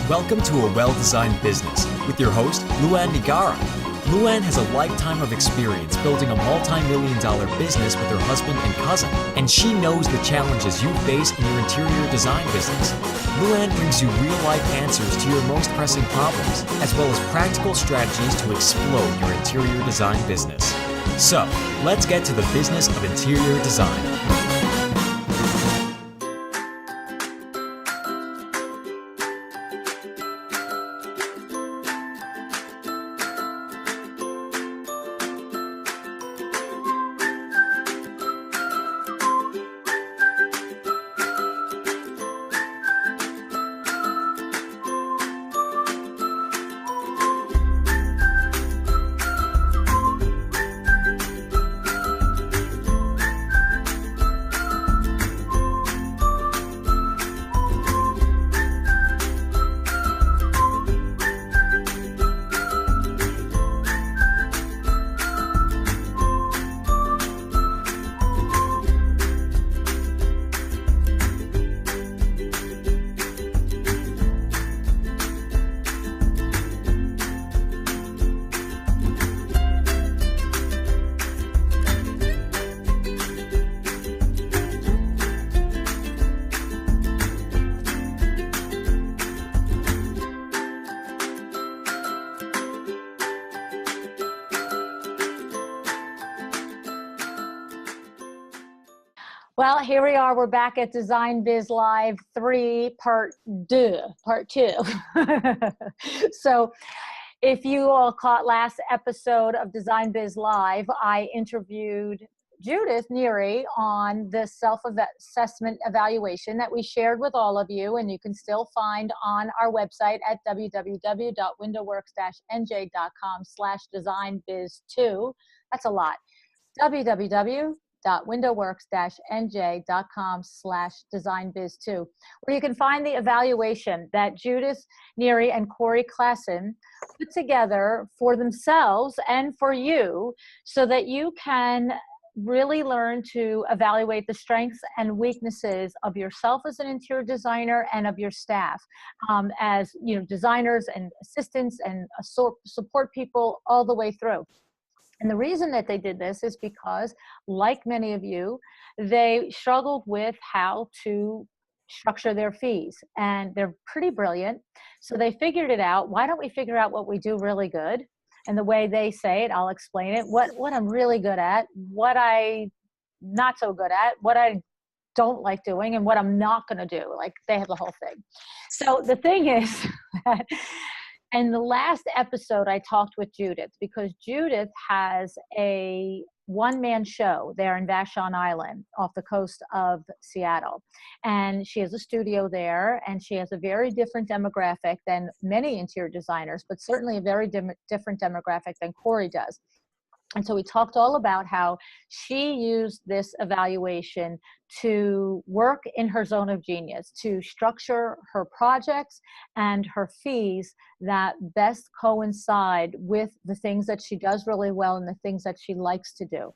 Welcome to A Well-Designed Business with your host, Luann Nigara. Luann has a lifetime of experience building a multi-million-dollar business with her husband and cousin, and she knows the challenges you face in your interior design business. Luann brings you real-life answers to your most pressing problems, as well as practical strategies to explode your interior design business. So, let's get to the business of interior design. Well, here we are. We're back at Design Biz Live 3, part 2. So if you all caught last episode of Design Biz Live, I interviewed Judith Neary on the self-assessment evaluation that we shared with all of you, and you can still find on our website at www.windowworks-nj.com/designbiz2. That's a lot. www.windowworks-nj.com/designbiz2, where you can find the evaluation that Judith Neary and Corey Klassen put together for themselves and for you, so that you can really learn to evaluate the strengths and weaknesses of yourself as an interior designer and of your staff, as you know, designers and assistants and support people all the way through. And the reason that they did this is because, like many of you, they struggled with how to structure their fees. And they're pretty brilliant. So they figured it out. Why don't we figure out what we do really good? And the way they say it, I'll explain it. What I'm really good at, what I'm not so good at, what I don't like doing, and what I'm not going to do. Like, they have the whole thing. So the thing is that in the last episode, I talked with Judith, because Judith has a one-man show there in Vashon Island off the coast of Seattle. And she has a studio there, and she has a very different demographic than many interior designers, but certainly a very different demographic than Corey does. And so we talked all about how she used this evaluation to work in her zone of genius, to structure her projects and her fees that best coincide with the things that she does really well and the things that she likes to do.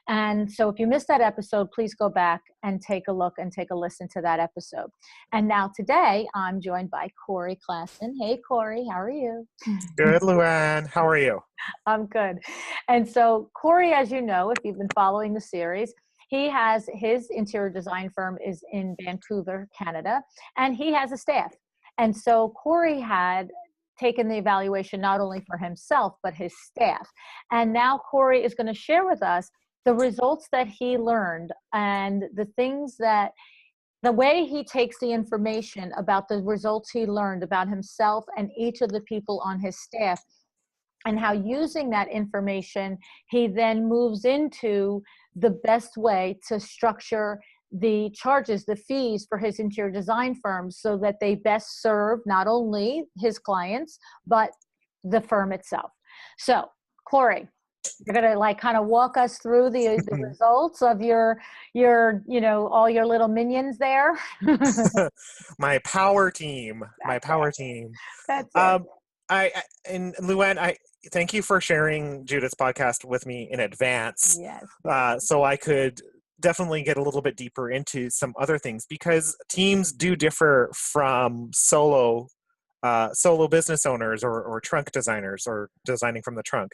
And so if you missed that episode, please go back and take a look and take a listen to that episode. And now today, I'm joined by Corey Klassen. Hey, Corey, how are you? Good, Luann. How are you? I'm good. And so Corey, as you know, if you've been following the series, he has his interior design firm is in Vancouver, Canada, and he has a staff. And so Corey had taken the evaluation not only for himself, but his staff. And now Corey is going to share with us the results that he learned and the things that, the way he takes the information about the results he learned about himself and each of the people on his staff, and how using that information, he then moves into the best way to structure the charges, the fees for his interior design firms, so that they best serve not only his clients, but the firm itself. So, Corey, you're going to like kind of walk us through the results of your, you know, all your little minions there. My power team. That's it. And Luann, I thank you for sharing Judith's podcast with me in advance. Yes. So I could definitely get a little bit deeper into some other things, because teams do differ from solo solo business owners or trunk designers or designing from the trunk.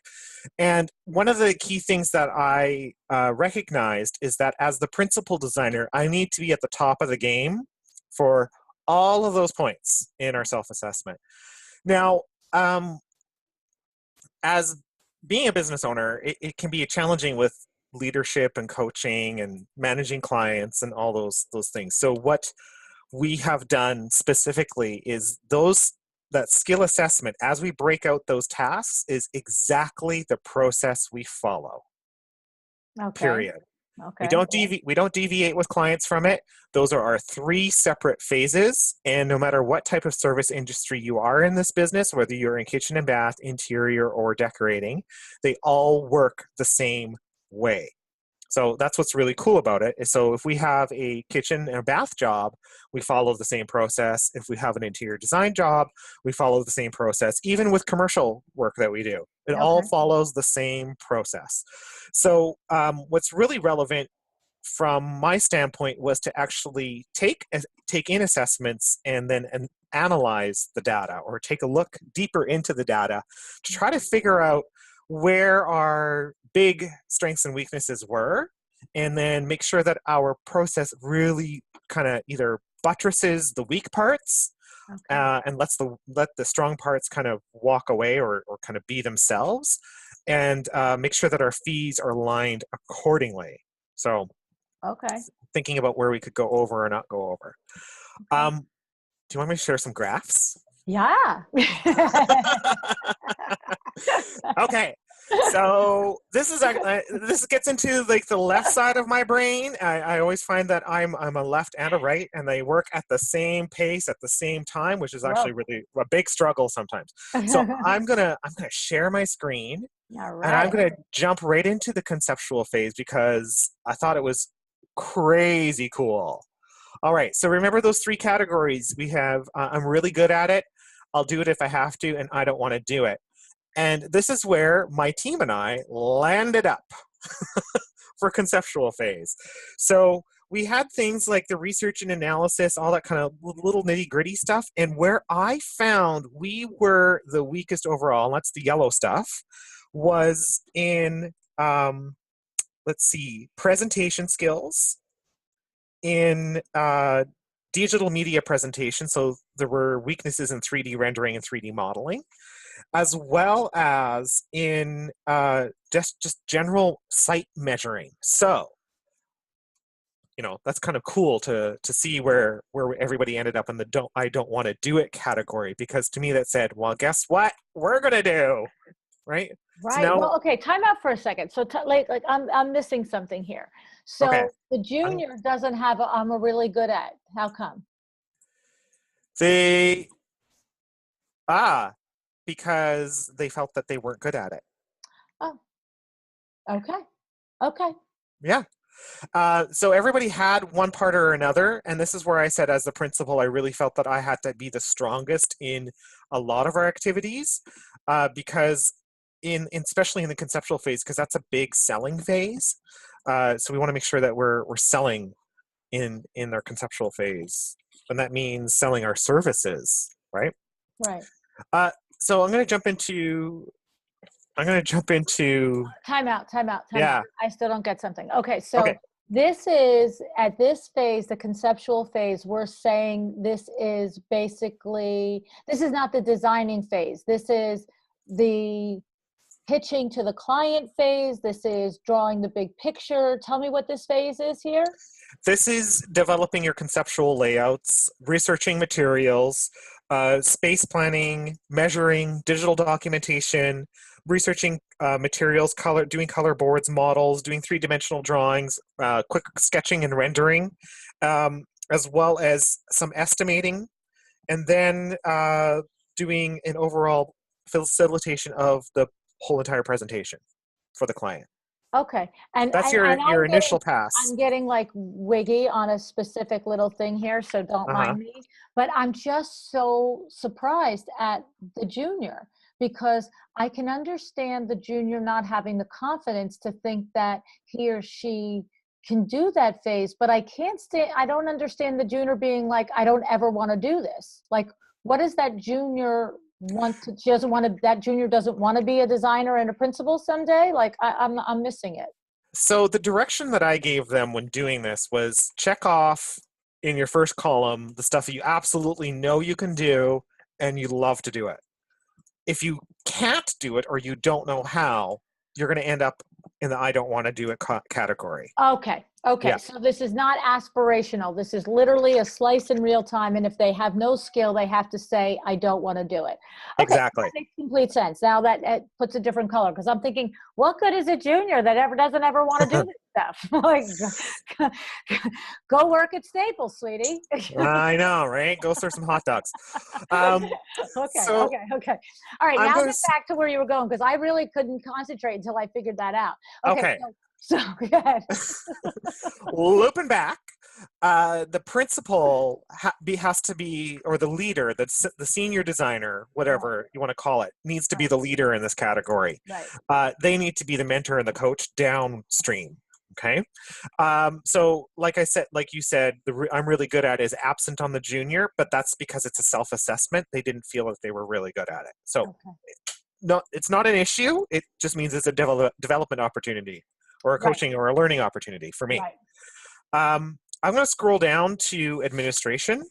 And one of the key things that I recognized is that as the principal designer, I need to be at the top of the game for all of those points in our self-assessment. Now, as being a business owner, it can be challenging with leadership and coaching and managing clients and all those things. So what we have done specifically is that skill assessment, as we break out those tasks, is exactly the process we follow. Okay. Period. Okay. We don't deviate with clients from it. Those are our 3 separate phases. And no matter what type of service industry you are in this business, whether you're in kitchen and bath, interior, or decorating, they all work the same way. So that's what's really cool about it. So if we have a kitchen and a bath job, we follow the same process. If we have an interior design job, we follow the same process. Even with commercial work that we do, it all follows the same process. So what's really relevant from my standpoint was to actually take in assessments and then analyze the data, or take a look deeper into the data to try to figure out where our big strengths and weaknesses were, and then make sure that our process really kind of either buttresses the weak parts and let the strong parts kind of walk away or kind of be themselves, and make sure that our fees are aligned accordingly. So thinking about where we could go over or not go over. Do you want me to share some graphs? Yeah. Okay. So this gets into like the left side of my brain. I always find that I'm a left and a right, and they work at the same pace at the same time, which is actually really a big struggle sometimes. So I'm gonna share my screen, and I'm gonna jump right into the conceptual phase because I thought it was crazy cool. All right. So remember those 3 categories we have. I'm really good at it. I'll do it if I have to, and I don't want to do it. And this is where my team and I landed up for conceptual phase. So we had things like the research and analysis, all that kind of little nitty gritty stuff. And where I found we were the weakest overall, and that's the yellow stuff, was in, presentation skills, in digital media presentation. So there were weaknesses in 3D rendering and 3D modeling, as well as in just general site measuring. So, that's kind of cool to see where everybody ended up in the I don't want to do it category, because to me that said, well, guess what we're going to do, right? Right. So now, well, okay. Time out for a second. So I'm missing something here. So the junior doesn't have I'm a really good at. How come? Because they felt that they weren't good at it. Oh, okay. Yeah. So everybody had one part or another, and this is where I said, as the principal, I really felt that I had to be the strongest in a lot of our activities, because especially in the conceptual phase, because that's a big selling phase. So we want to make sure that we're selling in our conceptual phase, and that means selling our services, right? Right. So I'm going to jump into. Time out. Yeah. I still don't get something. Okay, so this is, at this phase, the conceptual phase, we're saying this is not the designing phase. This is the pitching to the client phase. This is drawing the big picture. Tell me what this phase is here. This is developing your conceptual layouts, researching materials, space planning, measuring, digital documentation, researching materials, doing color boards, models, doing 3-dimensional drawings, quick sketching and rendering, as well as some estimating, and then doing an overall facilitation of the whole entire presentation for the client. Okay. And that's your initial pass. I'm getting like wiggy on a specific little thing here, so don't mind me. But I'm just so surprised at the junior, because I can understand the junior not having the confidence to think that he or she can do that phase, but I don't understand the junior being like, I don't ever want to do this. Like, What does that junior want to, that junior doesn't want to be a designer and a principal someday? Like, I'm missing it. So the direction that I gave them when doing this was check off in your first column the stuff that you absolutely know you can do and you love to do it. If you can't do it or you don't know how, you're going to end up in the I don't want to do it category. Okay. Yeah. So this is not aspirational. This is literally a slice in real time. And if they have no skill, they have to say, I don't want to do it. Okay, Exactly. that makes complete sense. Now that it puts a different color, because I'm thinking, what good is a junior that doesn't ever want to do this stuff? Like, go work at Staples, sweetie. I know, right? Go serve some hot dogs. Okay. So All right, I'm now gonna get back to where you were going, because I really couldn't concentrate until I figured that out. Okay. So go ahead. Looping back, the principal has to be, or the leader, the senior designer, whatever you want to call it, needs to be the leader in this category. Right. They need to be the mentor and the coach downstream. Okay. So like you said, I'm really good at is absent on the junior, but that's because it's a self-assessment. They didn't feel that they were really good at it. So no, it's not an issue. It just means it's a development opportunity or a coaching or a learning opportunity for me. Right. I'm going to scroll down to administration.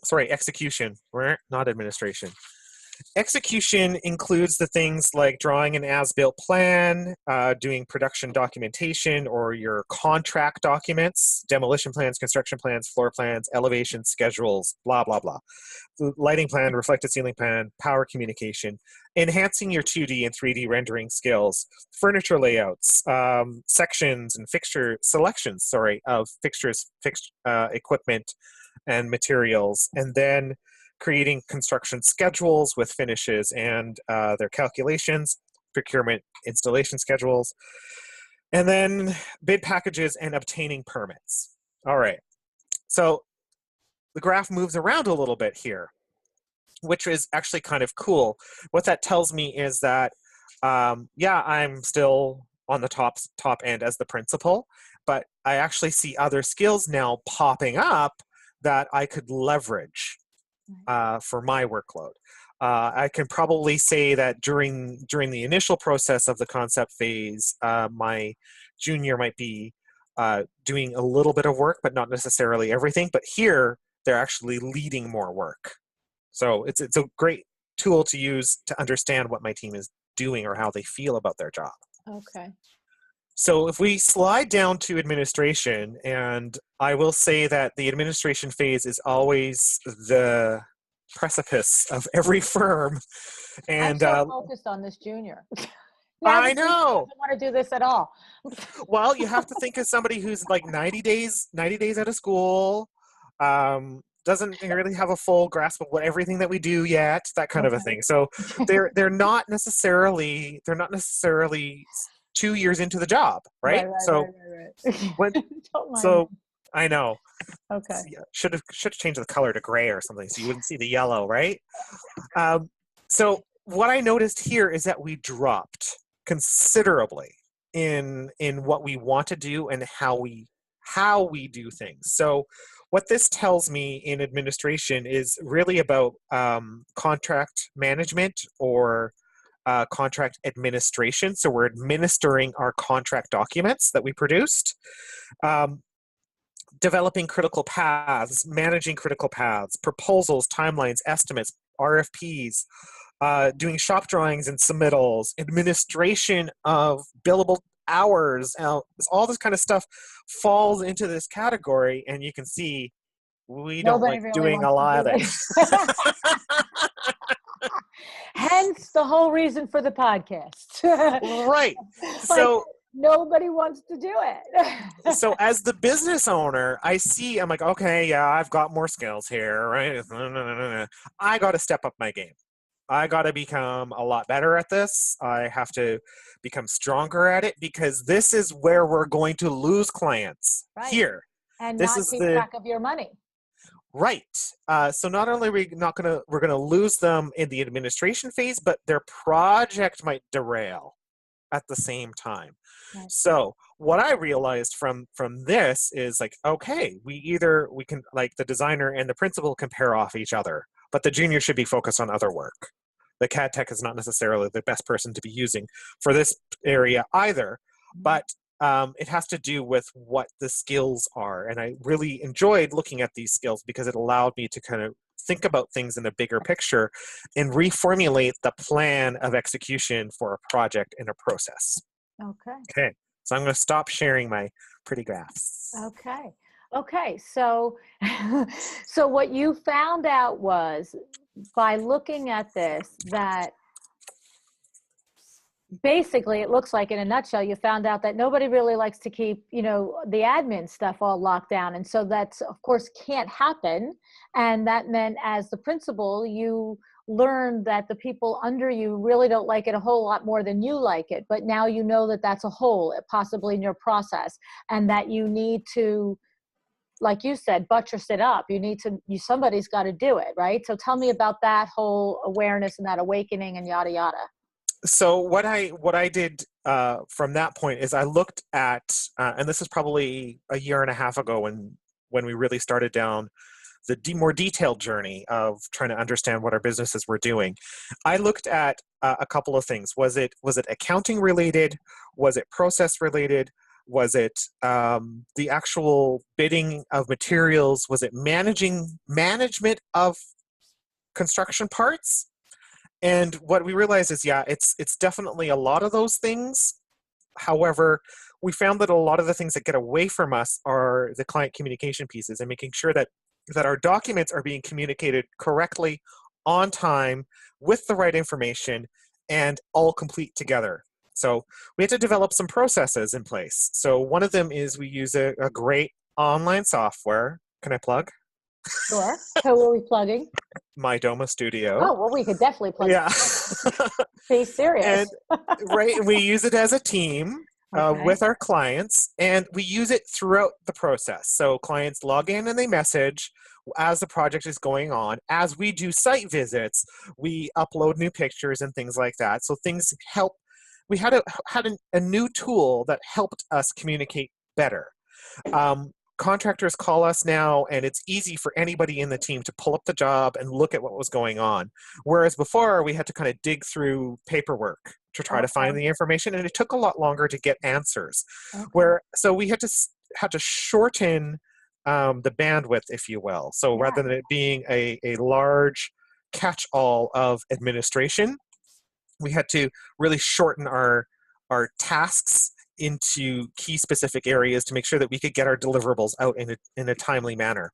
Sorry, execution. Not administration. Execution includes the things like drawing an as-built plan, doing production documentation or your contract documents, demolition plans, construction plans, floor plans, elevation schedules, blah, blah, blah. The lighting plan, reflected ceiling plan, power communication, enhancing your 2D and 3D rendering skills, furniture layouts, sections and selections of fixtures, equipment, and materials, and then creating construction schedules with finishes and their calculations, procurement installation schedules, and then bid packages and obtaining permits. All right. So the graph moves around a little bit here, which is actually kind of cool. What that tells me is that, I'm still on the top end as the principal, but I actually see other skills now popping up that I could leverage for my workload. I can probably say that during the initial process of the concept phase, my junior might be doing a little bit of work, but not necessarily everything. But here, they're actually leading more work. So it's a great tool to use to understand what my team is doing or how they feel about their job. Okay. So if we slide down to administration, and I will say that the administration phase is always the precipice of every firm. And I'm so focused on this junior. I know. I don't want to do this at all. Well, you have to think of somebody who's like 90 days out of school, doesn't really have a full grasp of everything that we do yet, that kind of a thing. So they're not necessarily 2 years into the job, right? Right. So I know. Okay. Should have changed the color to gray or something so you wouldn't see the yellow, right? So what I noticed here is that we dropped considerably in what we want to do and how we do things. So what this tells me in administration is really about contract management or contract administration. So we're administering our contract documents that we produced, developing critical paths, managing critical paths, proposals, timelines, estimates, RFPs, doing shop drawings and submittals, administration of billable hours, all this kind of stuff falls into this category, and you can see we don't like really doing a lot of it. Hence the whole reason for the podcast. Right. So nobody wants to do it. So as the business owner, I'm like, okay, yeah, I've got more skills here, right? I got to step up my game. I got to become a lot better at this. I have to become stronger at it because this is where we're going to lose clients here. And this not is keep track of your money. Right. So not only we're going to lose them in the administration phase, but their project might derail at the same time. Right. So what I realized from this is like, okay, we can, like, the designer and the principal can pair off each other, but the junior should be focused on other work. The CAD tech is not necessarily the best person to be using for this area either, but it has to do with what the skills are. And I really enjoyed looking at these skills because it allowed me to kind of think about things in a bigger picture and reformulate the plan of execution for a project and a process. Okay. Okay, so I'm going to stop sharing my pretty graphs. Okay. Okay. So, so what you found out was by looking at this, that basically it looks like in a nutshell, you found out that nobody really likes to keep, the admin stuff all locked down. And so that's, of course, can't happen. And that meant as the principal, you learned that the people under you really don't like it a whole lot more than you like it. But now you know that that's a hole possibly in your process, and that you need to, like you said, buttress it up. Somebody's got to do it, right? So tell me about that whole awareness and that awakening and yada, yada. So what I did from that point is I looked at, and this is probably a year and a half ago when we really started down the more detailed journey of trying to understand what our businesses were doing. I looked at a couple of things. Was it accounting related? Was it process related? Was it the actual bidding of materials? Was it management of construction parts? And what we realized is, it's definitely a lot of those things. However, we found that a lot of the things that get away from us are the client communication pieces, and making sure that our documents are being communicated correctly, on time, with the right information, and all complete together. So we had to develop some processes in place. So one of them is we use a great online software. Can I plug? Sure. Who are we plugging? My Doma Studio. Oh, well, we could definitely plug. Yeah. Be serious. And, right, we use it as a team with our clients, and we use it throughout the process. So clients log in and they message as the project is going on. As we do site visits, we upload new pictures and things like that. So things help. We had a new tool that helped us communicate better. Contractors call us now, and it's easy for anybody in the team to pull up the job and look at what was going on. Whereas before, we had to kind of dig through paperwork to try to find the information, and it took a lot longer to get answers. So we had to shorten the bandwidth, if you will. So rather than it being a large catch-all of administration, we had to really shorten our tasks into key specific areas to make sure that we could get our deliverables out in a timely manner.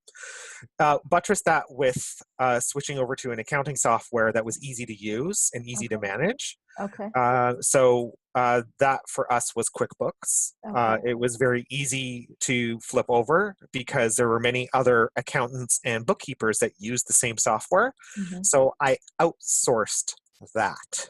Buttress that with switching over to an accounting software that was easy to use and easy to manage. So that for us was QuickBooks. It was very easy to flip over because there were many other accountants and bookkeepers that used the same software. So I outsourced that.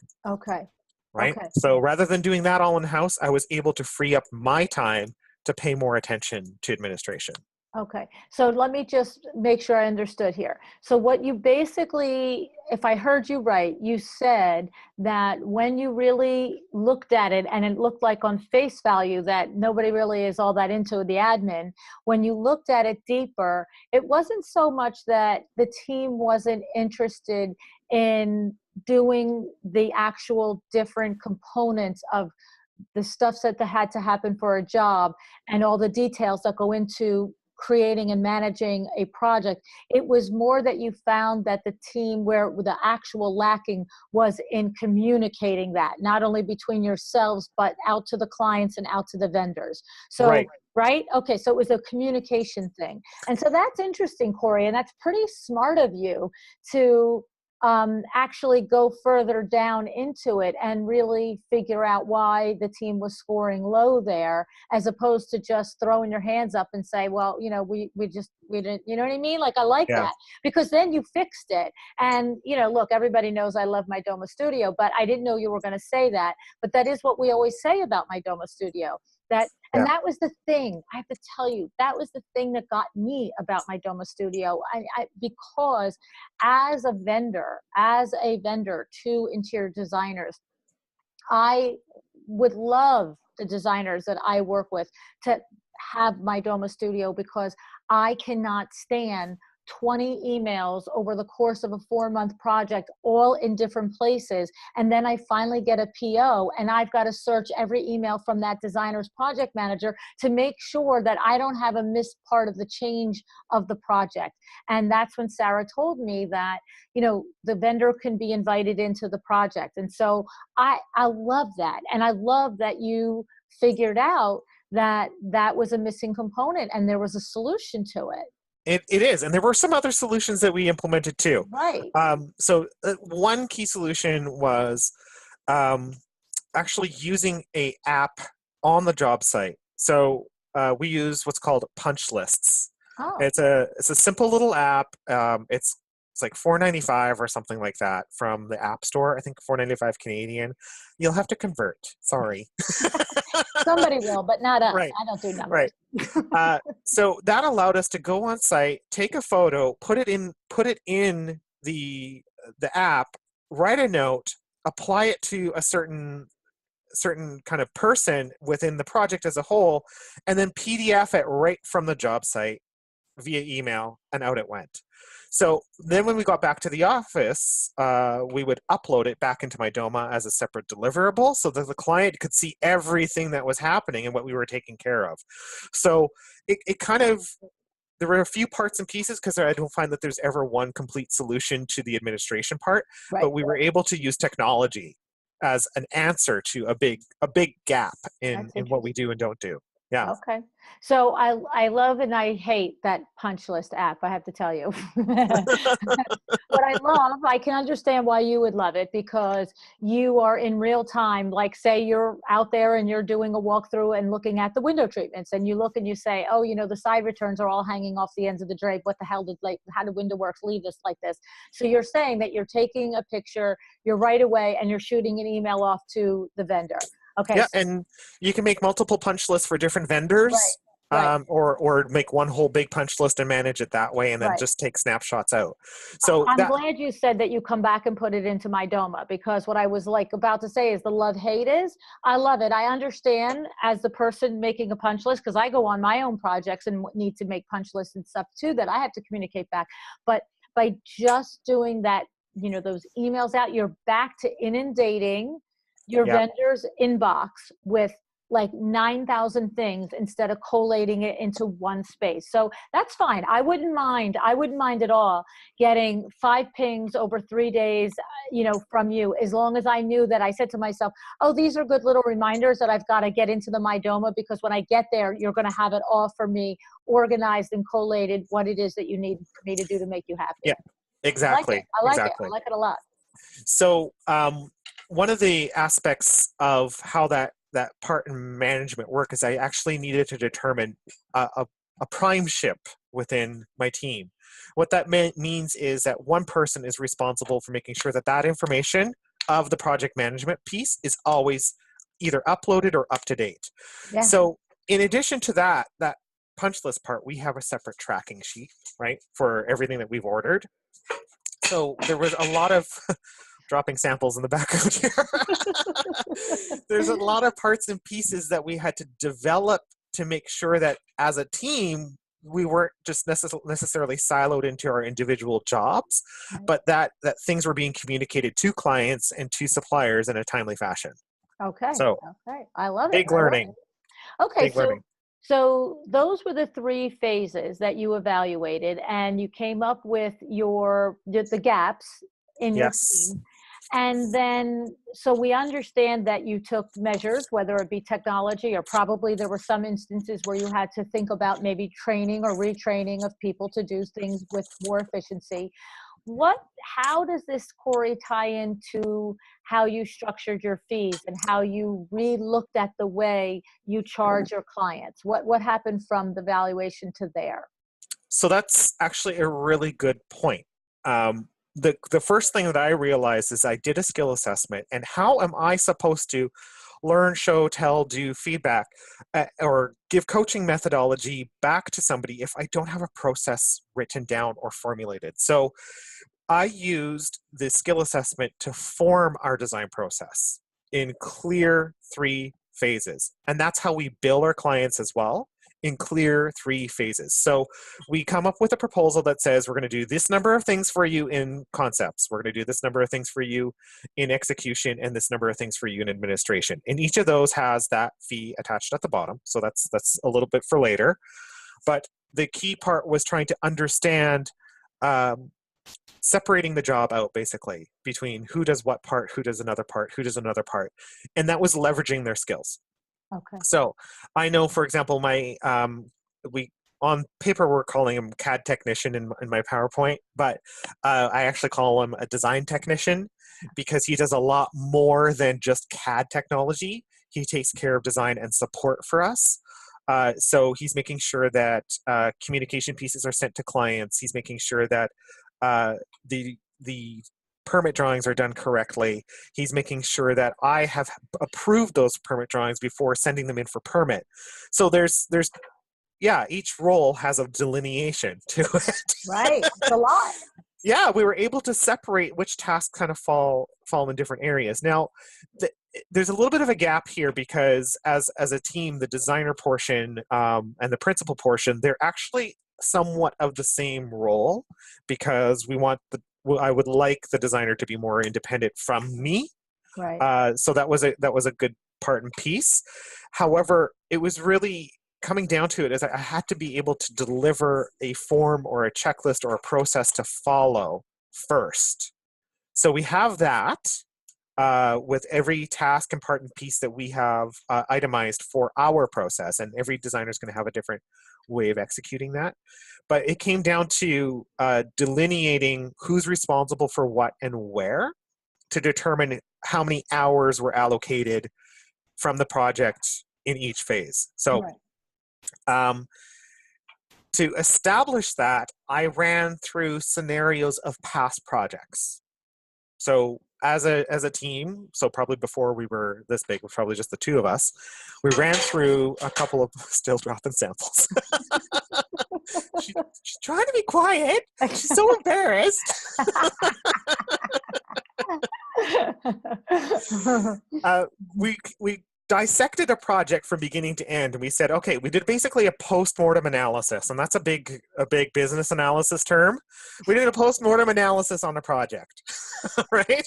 Right? So rather than doing that all in-house, I was able to free up my time to pay more attention to administration. Okay. So let me just make sure I understood here. So what you basically, if I heard you right, you said that when you really looked at it and it looked like on face value that nobody really is all that into the admin, when you looked at it deeper, it wasn't so much that the team wasn't interested in doing the actual different components of the stuff that had to happen for a job and all the details that go into creating and managing a project. It was more that you found that the team, where the actual lacking was in communicating that, not only between yourselves, but out to the clients and out to the vendors. So, right? Okay, so it was a communication thing. And so that's interesting, Corey, and that's pretty smart of you to actually go further down into it and really figure out why the team was scoring low there, as opposed to just throwing your hands up and say, well, we didn't, you know what I mean? Like, I like that, because then you fixed it. And, look, everybody knows I love my Doma Studio, but I didn't know you were going to say that. But that is what we always say about my Doma Studio. And that was the thing, I have to tell you, that was the thing that got me about my Doma Studio. Because as a vendor to interior designers, I would love the designers that I work with to have my Doma Studio, because I cannot stand 20 emails over the course of a 4-month project, all in different places. And then I finally get a PO, and I've got to search every email from that designer's project manager to make sure that I don't have a missed part of the change of the project. And that's when Sarah told me that, you know, the vendor can be invited into the project. And so I love that. And I love that you figured out that that was a missing component and there was a solution to it. It is. And there were some other solutions that we implemented too. Right. So one key solution was actually using a app on the job site. So we use what's called punch lists. Oh. It's a simple little app. It's like $4.95 or something like that from the App Store. I think $4.95 Canadian. You'll have to convert. Sorry. Somebody will, but not us. Right. I don't do numbers. Right. So that allowed us to go on site, take a photo, put it in the app, write a note, apply it to a certain kind of person within the project as a whole, and then PDF it right from the job site via email, and out it went. So then when we got back to the office, we would upload it back into my Doma as a separate deliverable so that the client could see everything that was happening and what we were taking care of. So it kind of, there were a few parts and pieces because I don't find that there's ever one complete solution to the administration part, Right. but we were able to use technology as an answer to a big gap in what we do and don't do. Yeah. Okay. So I love and I hate that punch list app, I have to tell you. What I love, I can understand why you would love it, because you are in real time. Like, say you're out there and you're doing a walkthrough and looking at the window treatments, and you look and you say, oh, you know, the side returns are all hanging off the ends of the drape. What the hell how did Window Works leave this like this? So you're saying that you're taking a picture, you're right away, and you're shooting an email off to the vendor. Okay. Yeah, and you can make multiple punch lists for different vendors, right. or make one whole big punch list and manage it that way, and then just take snapshots out. So I'm glad you said that you come back and put it into my Doma, because what I was like about to say is the love-hate is, I love it. I understand as the person making a punch list, because I go on my own projects and need to make punch lists and stuff too that I have to communicate back. But by just doing that, you know, those emails out, you're back to inundating your vendor's inbox with like 9,000 things instead of collating it into one space. So that's fine. I wouldn't mind at all getting 5 pings over 3 days, you know, from you, as long as I knew that I said to myself, oh, these are good little reminders that I've got to get into the MyDoma, because when I get there, you're going to have it all for me, organized and collated, what it is that you need for me to do to make you happy. Yeah, exactly. I like it. I like it a lot. So one of the aspects of how that part in management work is I actually needed to determine a prime ship within my team. What that means is that one person is responsible for making sure that that information of the project management piece is always either uploaded or up to date. Yeah. So in addition to that punch list part, we have a separate tracking sheet, right, for everything that we've ordered. So there was a lot of dropping samples in the background here. There's a lot of parts and pieces that we had to develop to make sure that as a team, we weren't just necessarily siloed into our individual jobs, but that things were being communicated to clients and to suppliers in a timely fashion. Okay. So, okay. I love it. Big learning. Okay. So those were the 3 phases that you evaluated, and you came up with the gaps in your team. And then, so we understand that you took measures, whether it be technology, or probably there were some instances where you had to think about maybe training or retraining of people to do things with more efficiency. How does this, Corey, tie into how you structured your fees and how you re-looked at the way you charge your clients? What happened from the valuation to there? So that's actually a really good point. The first thing that I realized is I did a skill assessment, and how am I supposed to learn, show, tell, do feedback, or give coaching methodology back to somebody if I don't have a process written down or formulated? So I used the skill assessment to form our design process in clear 3 phases. And that's how we bill our clients as well, in clear 3 phases. So we come up with a proposal that says we're going to do this number of things for you in concepts. We're going to do this number of things for you in execution and this number of things for you in administration. And each of those has that fee attached at the bottom. So that's a little bit for later. But the key part was trying to understand separating the job out basically between who does what part, who does another part, who does another part. And that was leveraging their skills. Okay. So I know, for example, my we on paper we're calling him CAD technician in my PowerPoint, but I actually call him a design technician because he does a lot more than just CAD technology. He takes care of design and support for us. So he's making sure that communication pieces are sent to clients. He's making sure that the permit drawings are done correctly. He's making sure that I have approved those permit drawings before sending them in for permit. So there's each role has a delineation to it. Right, it's a lot. Yeah, we were able to separate which tasks kind of fall in different areas. Now, there's a little bit of a gap here because as a team, the designer portion and the principal portion, they're actually somewhat of the same role because I would like the designer to be more independent from me. Right. So that was a good part and piece. However, it was really coming down to it is I had to be able to deliver a form or a checklist or a process to follow first. So we have that with every task and part and piece that we have itemized for our process, and every designer is going to have a different way of executing that. But it came down to delineating who's responsible for what and where to determine how many hours were allocated from the project in each phase. So to establish that, I ran through scenarios of past projects. So as a team, so probably before we were this big, was probably just the two of us, we ran through a couple of still dropping samples. She's trying to be quiet. She's so embarrassed. We dissected a project from beginning to end, and we said, okay, we did basically a post-mortem analysis, and that's a big business analysis term. We did a post-mortem analysis on the project, right?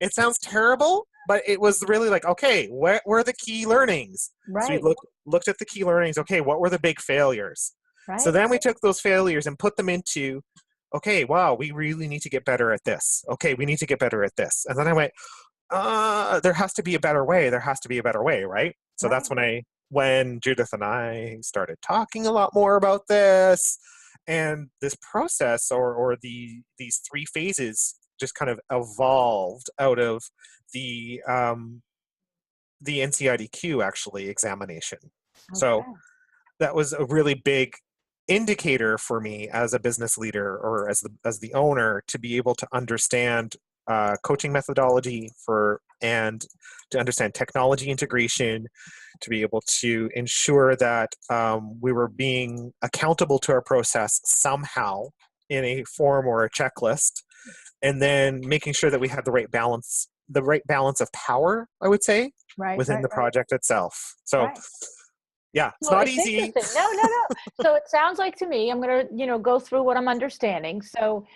It sounds terrible, but it was really like, okay, where were the key learnings? Right. So we looked at the key learnings. Okay, what were the big failures? Right. So then we took those failures and put them into, okay, wow, we really need to get better at this. Okay, we need to get better at this. And then I went, there has to be a better way. There has to be a better way, right? So that's when Judith and I started talking a lot more about this, and this process or these 3 phases just kind of evolved out of the NCIDQ actually examination. Okay. So that was a really big indicator for me as a business leader or as the owner to be able to understand coaching methodology and to understand technology integration, to be able to ensure that we were being accountable to our process somehow in a form or a checklist, and then making sure that we had the right balance of power, I would say, within the project itself. So yeah, it's not easy. No. So it sounds like to me, I'm going to, go through what I'm understanding. So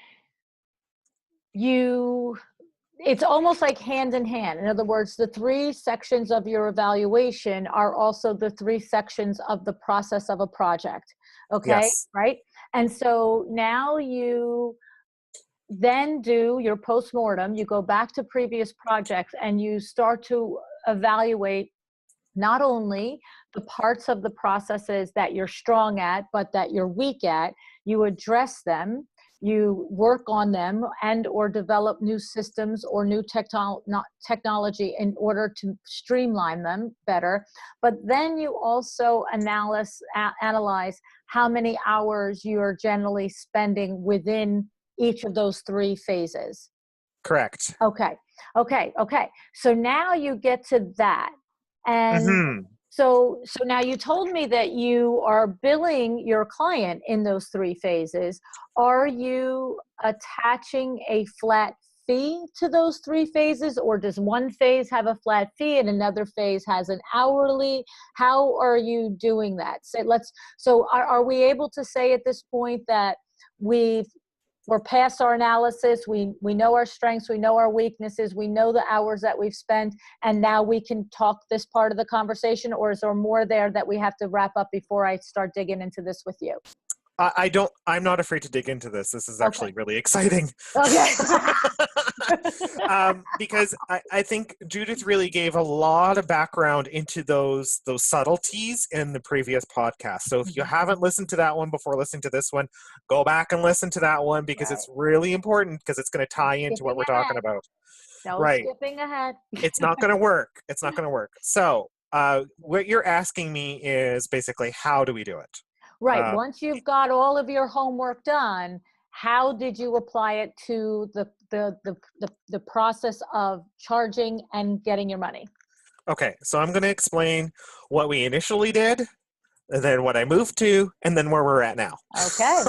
it's almost like hand in hand. In other words, the 3 sections of your evaluation are also the 3 sections of the process of a project. Okay. Yes. Right. And so now you then do your postmortem, you go back to previous projects and you start to evaluate not only the parts of the processes that you're strong at, but that you're weak at. You address them, you work on them, and or develop new systems or new technology in order to streamline them better. But then you also analyze how many hours you are generally spending within each of those 3 phases. Correct. Okay. So now you get to that. And so now you told me that you are billing your client in those 3 phases. Are you attaching a flat fee to those 3 phases, or does one phase have a flat fee and another phase has an hourly? How are you doing that? So are we able to say at this point that we're past our analysis, we know our strengths, we know our weaknesses, we know the hours that we've spent, and now we can talk this part of the conversation, or is there more there that we have to wrap up before I start digging into this with you? I'm not afraid to dig into this. This is actually really exciting. Okay. Because I think Judith really gave a lot of background into those subtleties in the previous podcast. So if you haven't listened to that one before listening to this one, go back and listen to that one, because it's really important, because it's going to tie into what we're talking about. No skipping ahead. It's not going to work. It's not going to work. So what you're asking me is basically, how do we do it? Right. Once you've got all of your homework done, how did you apply it to the process of charging and getting your money? Okay, so I'm going to explain what we initially did, and then what I moved to, and then where we're at now. Okay.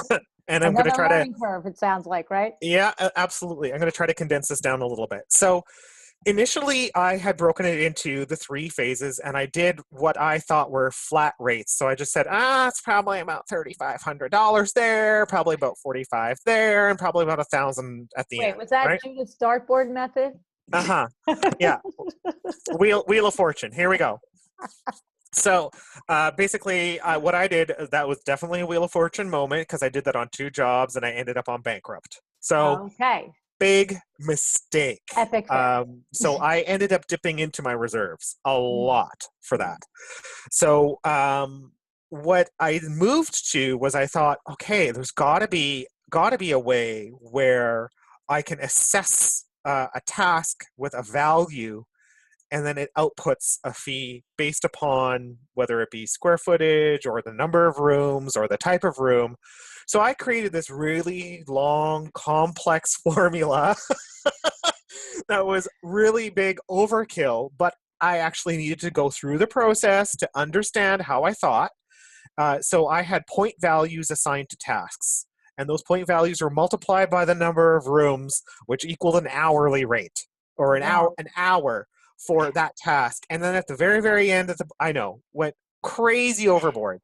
And I'm going to try to learning curve, it sounds like, right? Yeah, absolutely. I'm going to try to condense this down a little bit. So initially, I had broken it into the 3 phases, and I did what I thought were flat rates. So I just said, it's probably about $3,500 there, probably about $45 there, and probably about $1,000 at the end. Wait, was that right? Judith's dartboard method? Yeah. Wheel of Fortune. Here we go. So basically, what I did, that was definitely a Wheel of Fortune moment, because I did that on 2 jobs, and I ended up on bankrupt. So big mistake. Epic. So I ended up dipping into my reserves a lot for that. So what I moved to was, I thought, okay, there's got to be a way where I can assess a task with a value, and then it outputs a fee based upon whether it be square footage or the number of rooms or the type of room. So I created this really long, complex formula that was really big overkill, but I actually needed to go through the process to understand how I thought. So I had point values assigned to tasks, and those point values were multiplied by the number of rooms, which equaled an hourly rate, or an hour for that task. And then at the very, very end of went crazy overboard.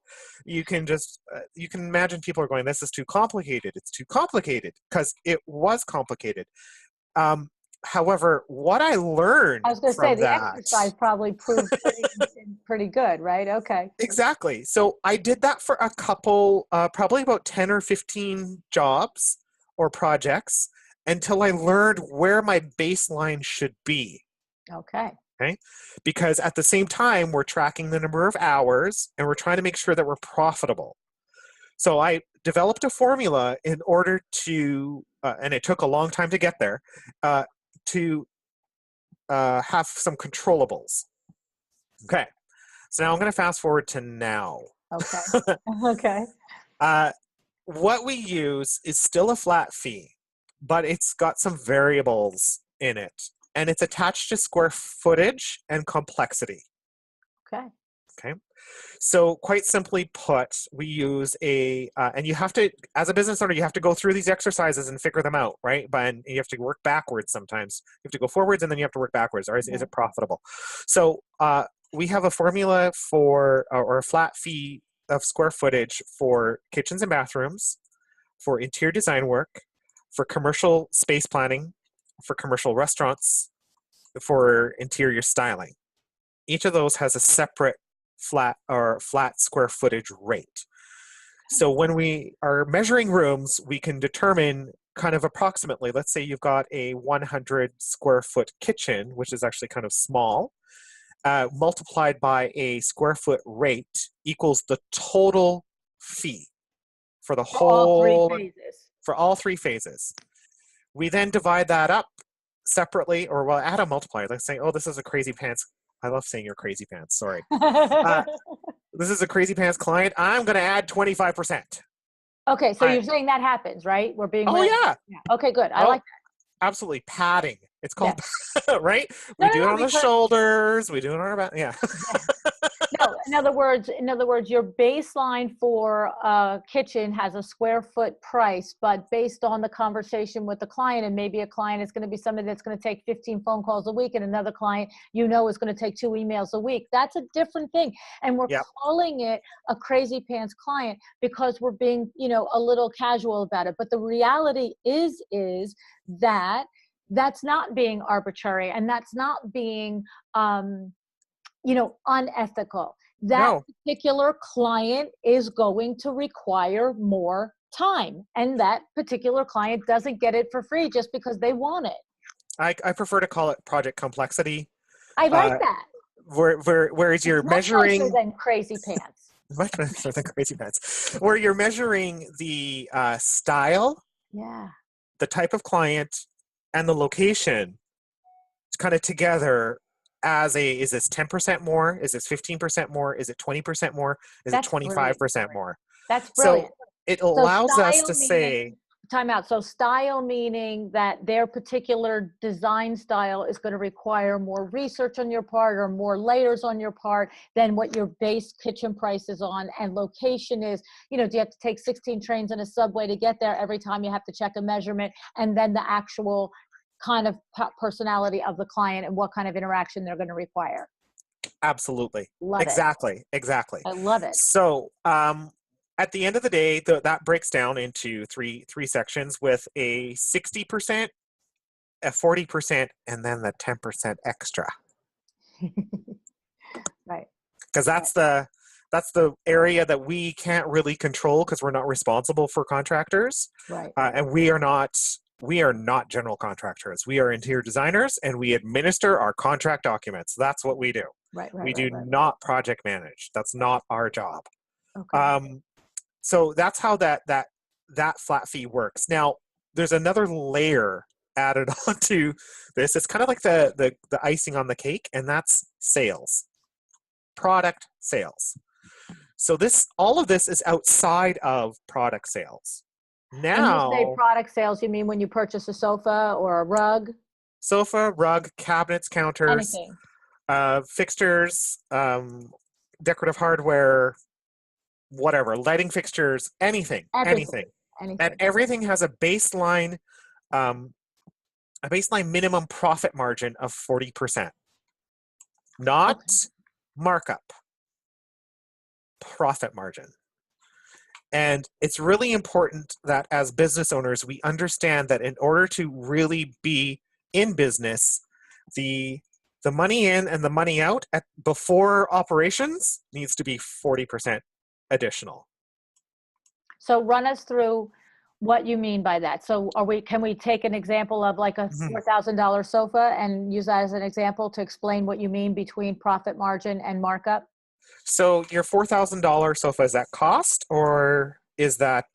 You can imagine people are going, this is too complicated. It's too complicated, because it was complicated. However, what I learned, I was going to say, the exercise probably proved pretty good, right? Okay. Exactly. So I did that for a couple, probably about 10 or 15 jobs or projects, until I learned where my baseline should be. Okay. Because at the same time, we're tracking the number of hours, and we're trying to make sure that we're profitable. So I developed a formula in order to, and it took a long time to get there, to have some controllables. Okay. So now I'm going to fast forward to now. Okay. Okay. What we use is still a flat fee, but it's got some variables in it. And it's attached to square footage and complexity. Okay. So quite simply put, we use and you have to, as a business owner, you have to go through these exercises and figure them out, right? But you have to work backwards sometimes. You have to go forwards, and then you have to work backwards. Or is it profitable? So we have a formula for, or a flat fee of square footage for kitchens and bathrooms, for interior design work, for commercial space planning, for commercial restaurants, for interior styling. Each of those has a separate flat square footage rate. So when we are measuring rooms, we can determine kind of approximately, let's say you've got a 100 square foot kitchen, which is actually kind of small, multiplied by a square foot rate equals the total fee for the whole, for all 3 phases. We then divide that up separately, or add a multiplier. Let's say, this is a crazy pants. I love saying you're crazy pants. Sorry. This is a crazy pants client. I'm going to add 25%. Okay. So you're saying that happens, right? We're being. Yeah. Okay, good. I like that. Absolutely. Padding. It's called, right? We do it on the shoulders. We do it on our back. Yeah. No, in other words, your baseline for a kitchen has a square foot price, but based on the conversation with the client, and maybe a client is going to be somebody that's going to take 15 phone calls a week, and another client, is going to take 2 emails a week. That's a different thing. And we're Yep. calling it a crazy pants client because we're being, a little casual about it. But the reality is that that's not being arbitrary, and that's not being, unethical. That No. particular client is going to require more time, and that particular client doesn't get it for free just because they want it. I prefer to call it project complexity. I like that. Whereas you're It's much measuring nicer than crazy pants. much nicer than crazy pants, where you're measuring the style, Yeah. the type of client, and the location kind of together as is this 10% more? Is this 15% more? Is it 20% more? Is it That's 25% more? That's So brilliant. it So allows us style to meaning, say, time out. So style meaning that their particular design style is going to require more research on your part or more layers on your part than what your base kitchen price is on. And location is, do you have to take 16 trains and a subway to get there every time you have to check a measurement, and then the actual kind of personality of the client and what kind of interaction they're going to require. absolutely. Love Exactly. it. I love it. So at the end of the day, that breaks down into three sections with a 60%, a 40%, and then the 10% extra. Right. Because that's the area that we can't really control because we're not responsible for contractors. Right. And we are not general contractors. We are interior designers, and we administer our contract documents. That's what we do. Right. We do not project manage. That's not our job. Okay. So that's how that flat fee works. Now, there's another layer added onto this. It's kind of like the icing on the cake, and that's sales, product sales. So all of this is outside of product sales. Now, when you say product sales, you mean when you purchase a sofa or a rug? Sofa, rug, cabinets, counters, Anything. Fixtures, decorative hardware, whatever, lighting fixtures, anything. Anything. And everything has a baseline minimum profit margin of 40%. Not markup, profit margin. And it's really important that as business owners, we understand that in order to really be in business, the money in and the money out before operations needs to be 40% additional. So run us through what you mean by that. So can we take an example of like a $4,000 sofa and use that as an example to explain what you mean between profit margin and markup? So your $4,000 sofa, is that cost or is that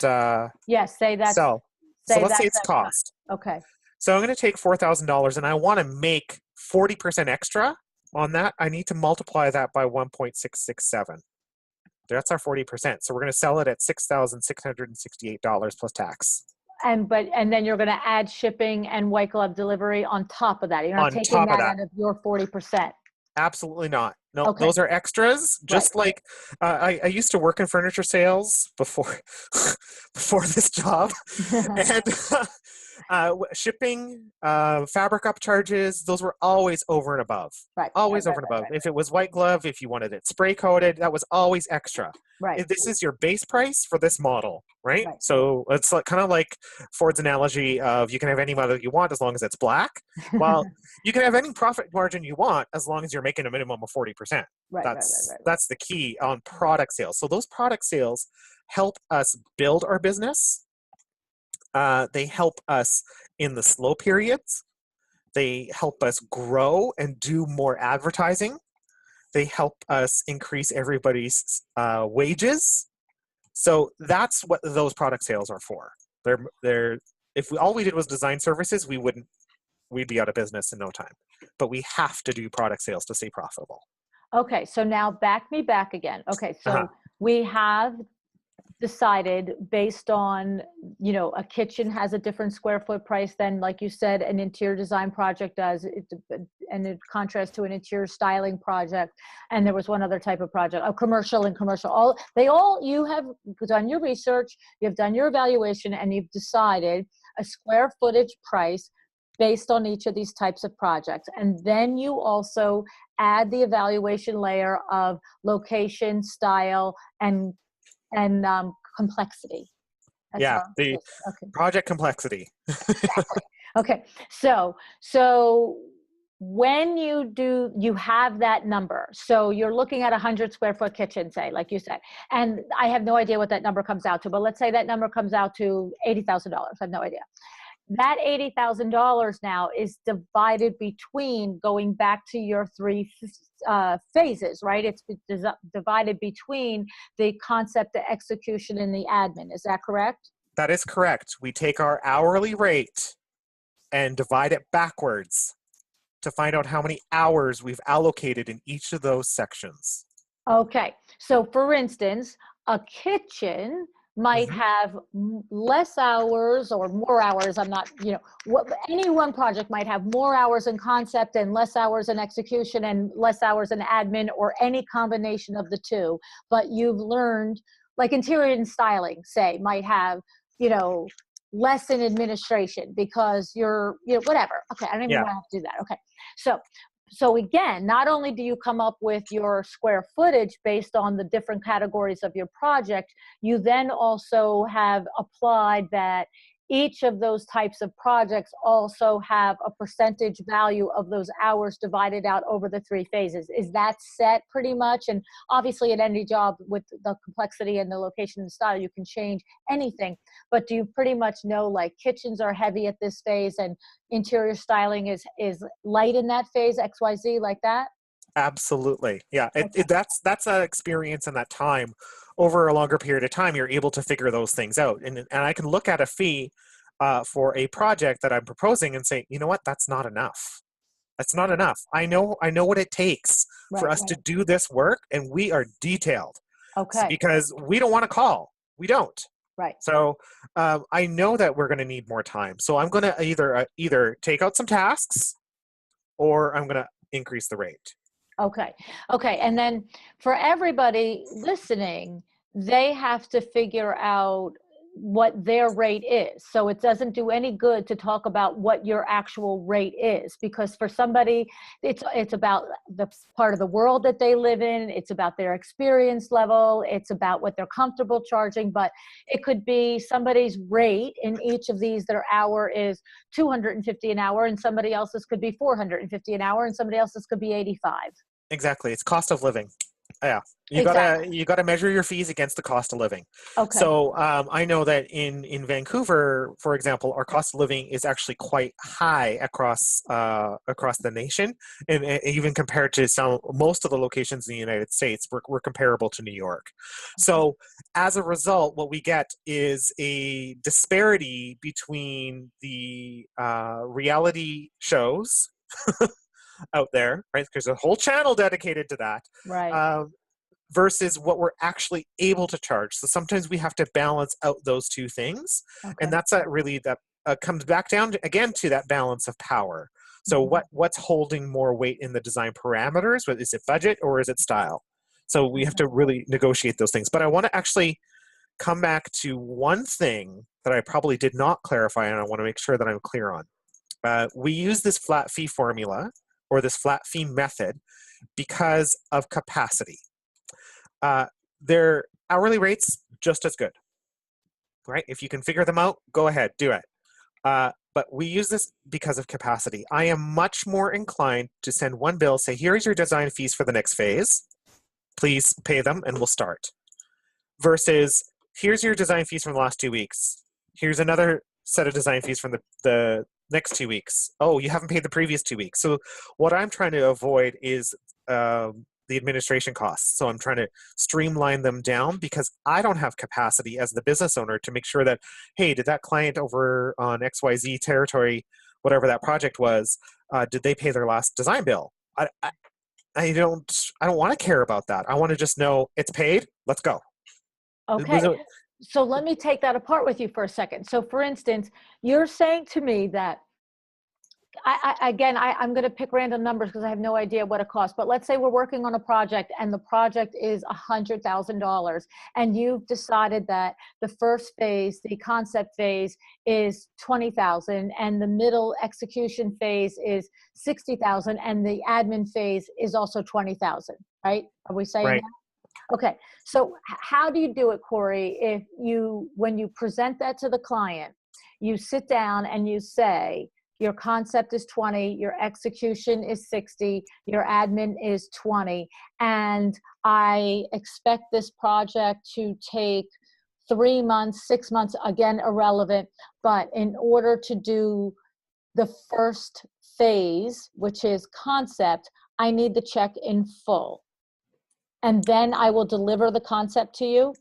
yes, say that. So let's say it's cost. Okay. So I'm going to take $4,000 and I want to make 40% extra on that. I need to multiply that by 1.667. That's our 40%. So we're going to sell it at $6,668 plus tax. And then you're going to add shipping and white glove delivery on top of that. You're not taking that out of your 40%. Absolutely not. No, okay. Those are extras. Just like I used to work in furniture sales before this job, and shipping, fabric upcharges, those were always over and above. Always over and above. If it was white glove, if you wanted it spray coated, that was always extra. If this is your base price for this model, right? So it's kind of like Ford's analogy of you can have any model you want as long as it's black. Well, you can have any profit margin you want as long as you're making a minimum of 40%. That's the key on product sales. So those product sales help us build our business. They help us in the slow periods. They help us grow and do more advertising. They help us increase everybody's wages. So that's what those product sales are for. If all we did was design services, we'd be out of business in no time. But we have to do product sales to stay profitable. Okay, so now back me back again. Okay, so we have decided based on, you know, a kitchen has a different square foot price than, like you said, an interior design project does, and in contrast to an interior styling project. And there was one other type of project, a commercial and commercial. You have done your research, you've done your evaluation, and you've decided a square footage price based on each of these types of projects. And then you also add the evaluation layer of location, style, and complexity. That's Yeah, how the okay. project complexity. Exactly. Okay. So when you have that number. So you're looking at 100 square foot kitchen, say, like you said, and I have no idea what that number comes out to, but let's say that number comes out to $80,000. I have no idea. That $80,000 now is divided between, going back to your three phases, right? It's divided between the concept, the execution, and the admin. Is that correct? That is correct. We take our hourly rate and divide it backwards to find out how many hours we've allocated in each of those sections. Okay. So for instance, a kitchen might have less hours or more hours. I'm not, you know, any one project might have more hours in concept and less hours in execution and less hours in admin, or any combination of the two. But you've learned, like interior and styling, say, might have, you know, less in administration because you're, you know, whatever. Okay. I don't even want to have to do that. Okay. So again, not only do you come up with your square footage based on the different categories of your project, you then also have applied that each of those types of projects also have a percentage value of those hours divided out over the three phases. Is that set pretty much? And obviously at any job with the complexity and the location and style, you can change anything. But do you pretty much know, like, kitchens are heavy at this phase and interior styling is light in that phase, XYZ, like that? Absolutely. Yeah. Okay. That's an experience and that time. Over a longer period of time, you're able to figure those things out. And I can look at a fee for a project that I'm proposing and say, you know what, that's not enough. That's not enough. I know what it takes for us to do this work, and we are detailed. Okay. Because we don't want to call. We don't. Right. So I know that we're going to need more time. So I'm going to either take out some tasks, or I'm going to increase the rate. Okay. Okay. And then for everybody listening, they have to figure out what their rate is. So it doesn't do any good to talk about what your actual rate is, because for somebody, it's about the part of the world that they live in. It's about their experience level. It's about what they're comfortable charging. But it could be somebody's rate in each of these, their hour is $250 an hour, and somebody else's could be $450 an hour, and somebody else's could be $85. Exactly. It's cost of living. Yeah. You gotta measure your fees against the cost of living. Okay. So I know that in Vancouver, for example, our cost of living is actually quite high across the nation, and even compared to most of the locations in the United States, we're comparable to New York. So as a result, what we get is a disparity between the reality shows out there, right? Because there's a whole channel dedicated to that. Right. Versus what we're actually able to charge. So sometimes we have to balance out those two things. Okay. And that's that comes back down again to that balance of power. So what's holding more weight in the design parameters? Is it budget or is it style? So we have to really negotiate those things. But I want to actually come back to one thing that I probably did not clarify, and I want to make sure that I'm clear on. We use this flat fee formula, or this flat fee method, because of capacity. Their hourly rates just as good, right? If you can figure them out, go ahead, do it. But we use this because of capacity. I am much more inclined to send one bill, say, here's your design fees for the next phase. Please pay them and we'll start. Versus, here's your design fees from the last 2 weeks. Here's another set of design fees from the next 2 weeks. Oh, you haven't paid the previous 2 weeks. So what I'm trying to avoid is the administration costs. So I'm trying to streamline them down, because I don't have capacity as the business owner to make sure that, hey, did that client over on XYZ territory, whatever that project was, did they pay their last design bill? I don't want to care about that. I want to just know it's paid. Let's go. Okay. So let me take that apart with you for a second. So for instance, you're saying to me that I'm going to pick random numbers because I have no idea what it costs. But let's say we're working on a project and the project is $100,000, and you've decided that the first phase, the concept phase, is $20,000, and the middle execution phase is $60,000, and the admin phase is also $20,000. Right? Are we saying Right. that? Okay. So how do you do it, Corey? When you present that to the client, you sit down and you say, your concept is 20, your execution is 60, your admin is 20, and I expect this project to take 3 months, 6 months, again, irrelevant, but in order to do the first phase, which is concept, I need the check in full. And then I will deliver the concept to you.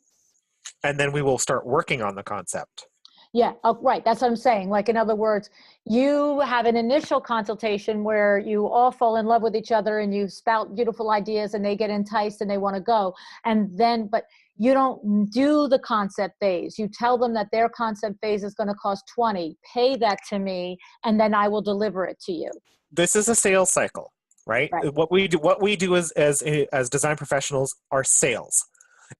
And then we will start working on the concept. Yeah, oh, right. That's what I'm saying. Like, in other words, you have an initial consultation where you all fall in love with each other and you spout beautiful ideas and they get enticed and they want to go. And then, but you don't do the concept phase. You tell them that their concept phase is going to cost 20, pay that to me, and then I will deliver it to you. This is a sales cycle, right? What we do as design professionals are sales.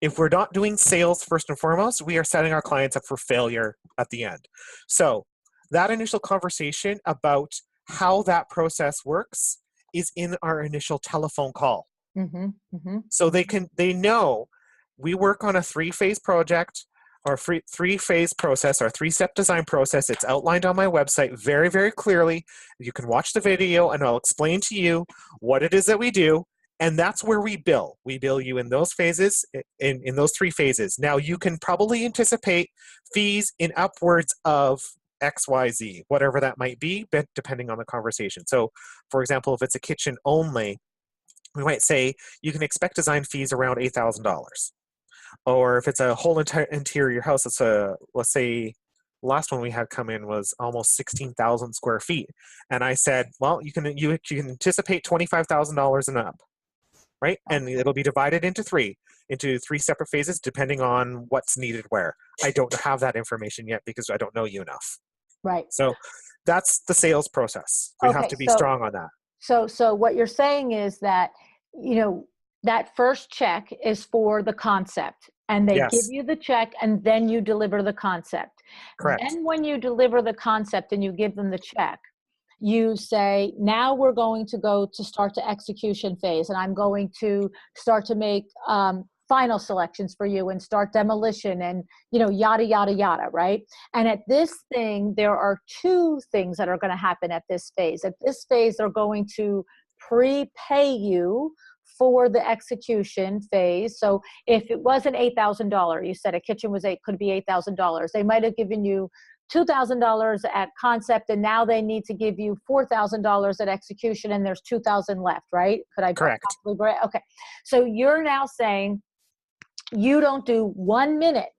If we're not doing sales first and foremost, we are setting our clients up for failure at the end. So that initial conversation about how that process works is in our initial telephone call. Mm-hmm, mm-hmm. So they know we work on a 3-phase project or 3-phase process, or 3-step design process. It's outlined on my website very, very clearly. You can watch the video and I'll explain to you what it is that we do. And that's where we bill. We bill you in those phases, in those 3 phases. Now, you can probably anticipate fees in upwards of XYZ, whatever that might be, depending on the conversation. So, for example, if it's a kitchen only, we might say you can expect design fees around $8,000. Or if it's a whole entire interior house, it's let's say, last one we had come in was almost 16,000 square feet. And I said, well, you can anticipate $25,000 and up. Right? And it'll be divided into 3 separate phases, depending on what's needed where. I don't have that information yet because I don't know you enough. Right. So that's the sales process. We have to be strong on that. So what you're saying is that, that first check is for the concept, and they give you the check, and then you deliver the concept. Correct. Then when you deliver the concept and you give them the check, you say, now we're going to start to execution phase, and I'm going to start to make final selections for you and start demolition and, yada, yada, yada, right? And at this thing, there are 2 things that are going to happen at this phase. At this phase, they're going to prepay you for the execution phase. So if it was an $8,000, you said a kitchen could be $8,000. They might have given you $2,000 at concept, and now they need to give you $4,000 at execution, and there's $2,000 left, right? Could I Correct. Okay. So you're now saying you don't do 1 minute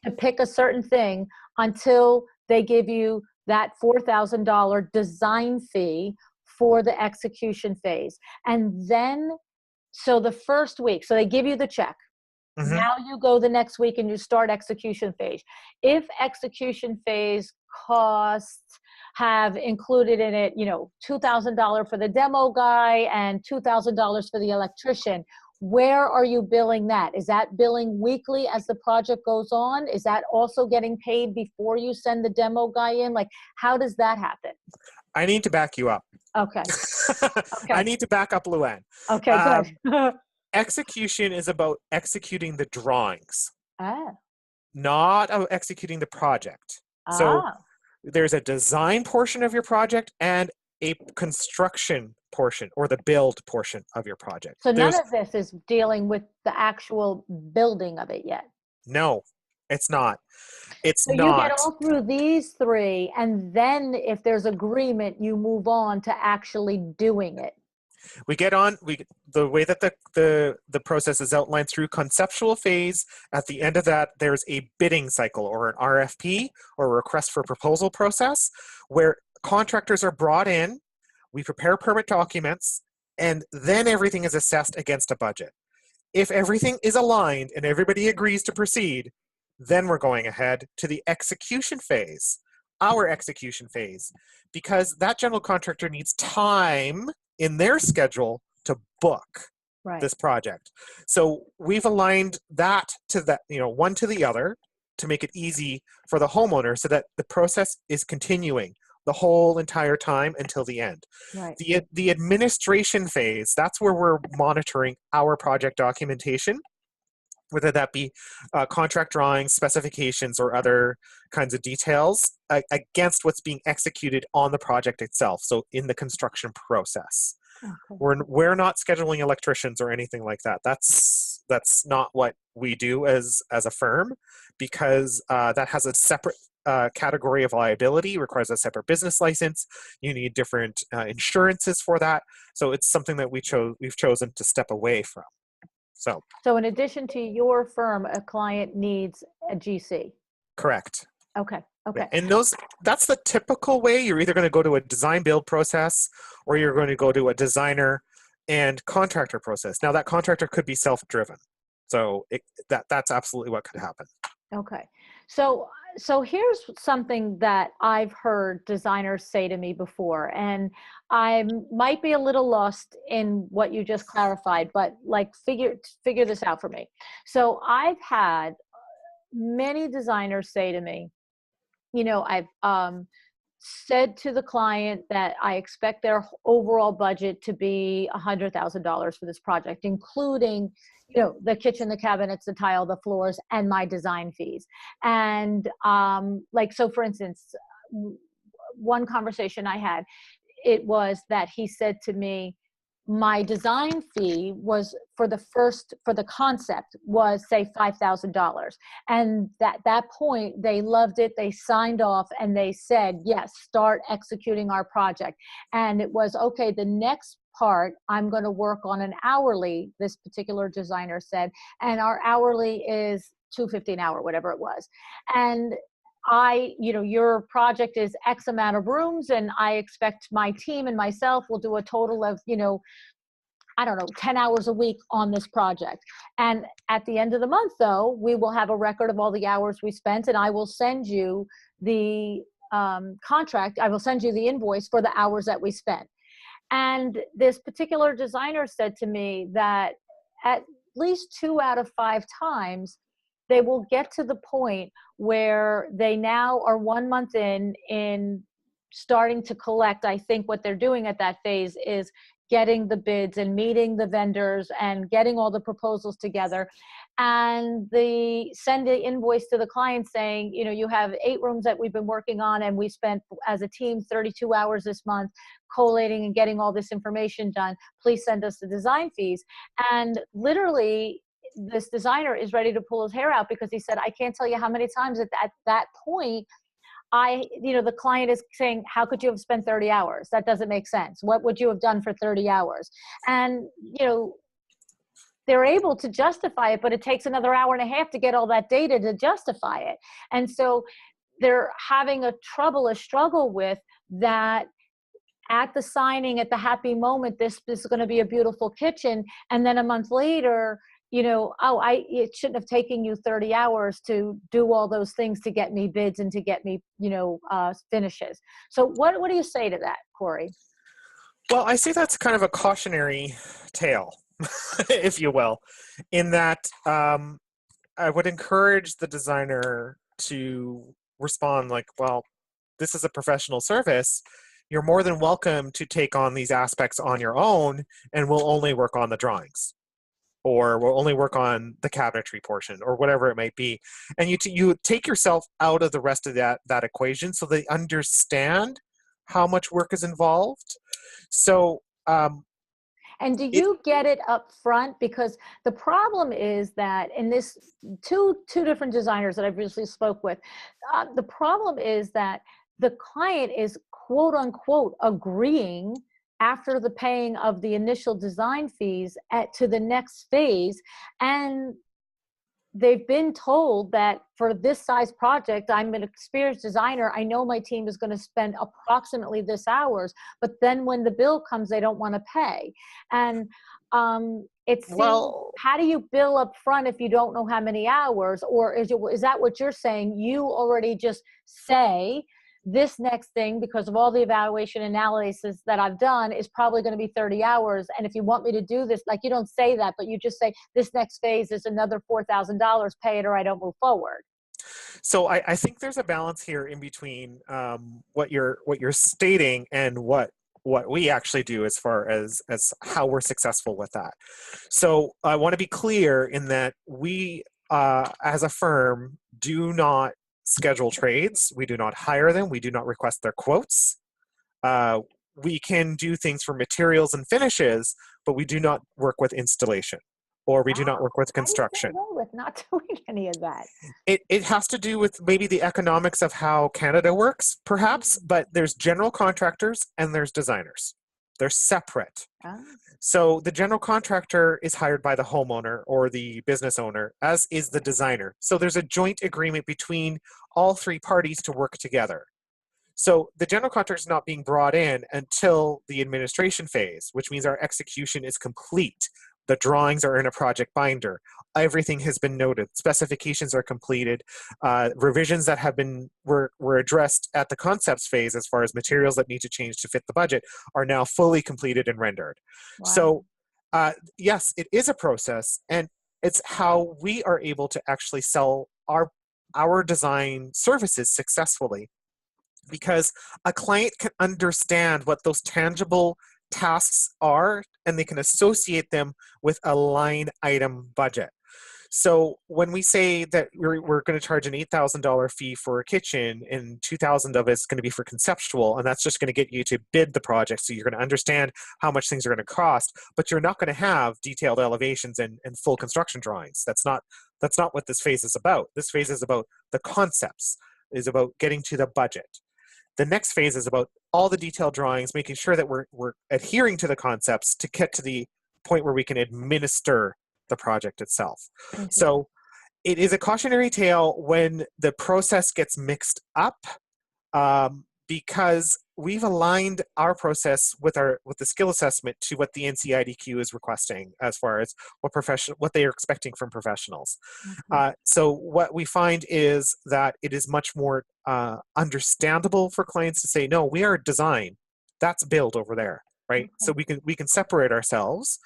to pick a certain thing until they give you that $4,000 design fee for the execution phase. And then, so the first week, so they give you the check. Mm-hmm. Now you go the next week and you start execution phase. If execution phase costs have included in it, $2,000 for the demo guy and $2,000 for the electrician, where are you billing that? Is that billing weekly as the project goes on? Is that also getting paid before you send the demo guy in? Like, how does that happen? I need to back you up. Okay. I need to back up Luann. Okay, good. Execution is about executing the drawings, Ah. not executing the project. So there's a design portion of your project and a construction portion, or the build portion of your project. So none of this is dealing with the actual building of it yet? No, it's not. It's not. So you get all through these 3, and then if there's agreement, you move on to actually doing it. We get on, the way that the process is outlined through conceptual phase. At the end of that, there's a bidding cycle, or an RFP, or a request for proposal process, where contractors are brought in, we prepare permit documents, and then everything is assessed against a budget. If everything is aligned and everybody agrees to proceed, then we're going ahead to the execution phase, our execution phase, because that general contractor needs time in their schedule to book this project. So we've aligned that to that, one to the other to make it easy for the homeowner so that the process is continuing the whole entire time until the end. Right. The administration phase, that's where we're monitoring our project documentation, whether that be contract drawings, specifications, or other kinds of details against what's being executed on the project itself, so in the construction process. Okay. We're not scheduling electricians or anything like that. That's not what we do as a firm, because that has a separate category of liability, requires a separate business license. You need different insurances for that. So it's something that we've chosen to step away from. So in addition to your firm, a client needs a GC. Correct. Okay. Yeah. And that's the typical way. You're either going to go to a design build process, or you're going to go to a designer and contractor process. Now that contractor could be self-driven. So that's absolutely what could happen. Okay. So here's something that I've heard designers say to me before, and I might be a little lost in what you just clarified, but like figure this out for me. So I've had many designers say to me, I've said to the client that I expect their overall budget to be $100,000 for this project, including, the kitchen, the cabinets, the tile, the floors, and my design fees. And so for instance, one conversation I had, it was that he said to me, my design fee was for the concept was say $5,000. And that point, they loved it. They signed off and they said, yes, start executing our project. And it was, okay, the next part, I'm going to work on an hourly, this particular designer said, and our hourly is $250 an hour, whatever it was. And your project is X amount of rooms, and I expect my team and myself will do a total of, 10 hours a week on this project. And at the end of the month, though, we will have a record of all the hours we spent, and I will send you the contract. I will send you the invoice for the hours that we spent. And this particular designer said to me that at least 2 out of 5 times, they will get to the point where they now are 1 month in starting to collect. I think what they're doing at that phase is getting the bids and meeting the vendors and getting all the proposals together. And they send an invoice to the client saying, you have 8 rooms that we've been working on, and we spent as a team 32 hours this month collating and getting all this information done. Please send us the design fees. And literally, this designer is ready to pull his hair out, because he said, I can't tell you how many times at that point, the client is saying, how could you have spent 30 hours? That doesn't make sense. What would you have done for 30 hours? And, they're able to justify it, but it takes another hour and a half to get all that data to justify it. And so they're having a struggle with that. At the signing, at the happy moment, this is going to be a beautiful kitchen. And then a month later, it shouldn't have taken you 30 hours to do all those things to get me bids and to get me, finishes. So what do you say to that, Corey? Well, I say that's kind of a cautionary tale, if you will, in that I would encourage the designer to respond like, well, this is a professional service. You're more than welcome to take on these aspects on your own, and we'll only work on the drawings, or we'll only work on the cabinetry portion, or whatever it might be. And you take yourself out of the rest of that equation, so they understand how much work is involved. So, and do you get it up front? Because the problem is that in this two different designers that I've recently spoke with, the problem is that the client is quote unquote agreeing after the paying of the initial design fees to the next phase. And they've been told that for this size project, I'm an experienced designer. I know my team is going to spend approximately this hours, but then when the bill comes, they don't want to pay. And it seems, Well, how do you bill up front if you don't know how many hours? Or is that what you're saying? You already just say, this next thing, because of all the evaluation analysis that I've done, is probably going to be 30 hours. And if you want me to do this, like, you don't say that, but you just say, this next phase is another $4,000, pay it or I don't move forward. so I think there's a balance here in between what you're stating and what we actually do as far as how we're successful with that. So I want to be clear in that we, as a firm, do not schedule trades. We do not hire them. We do not request their quotes. We can do things for materials and finishes, but we do not work with installation, or we do not work with construction. How do you get away with not doing any of that? It has to do with maybe the economics of how Canada works, perhaps, but there's general contractors and there's designers. They're separate. Ah. So the general contractor is hired by the homeowner or the business owner, as is the designer. So there's a joint agreement between all three parties to work together. So the general contractor is not being brought in until the administration phase, which means our execution is complete. The drawings are in a project binder. Everything has been noted. Specifications are completed. Revisions that have been were addressed at the concepts phase, as far as materials that need to change to fit the budget, are now fully completed and rendered. Wow. So yes, it is a process, and it's how we are able to actually sell our design services successfully, because a client can understand what those tangible tasks are, and they can associate them with a line item budget. So when we say that we're going to charge an $8,000 fee for a kitchen, and $2,000 of it's going to be for conceptual, and that's just going to get you to bid the project, so you're going to understand how much things are going to cost, but you're not going to have detailed elevations and full construction drawings. That's not what this phase is about. This phase is about the concepts, is about getting to the budget. The next phase is about all the detailed drawings, making sure that we're adhering to the concepts to get to the point where we can administer the project itself. Mm-hmm. So it is a cautionary tale when the process gets mixed up, because we've aligned our process with the skill assessment to what the NCIDQ is requesting, as far as what they are expecting from professionals. Okay. So what we find is that it is much more understandable for clients to say, no, we are design, that's build over there, right? Okay. So we can separate ourselves.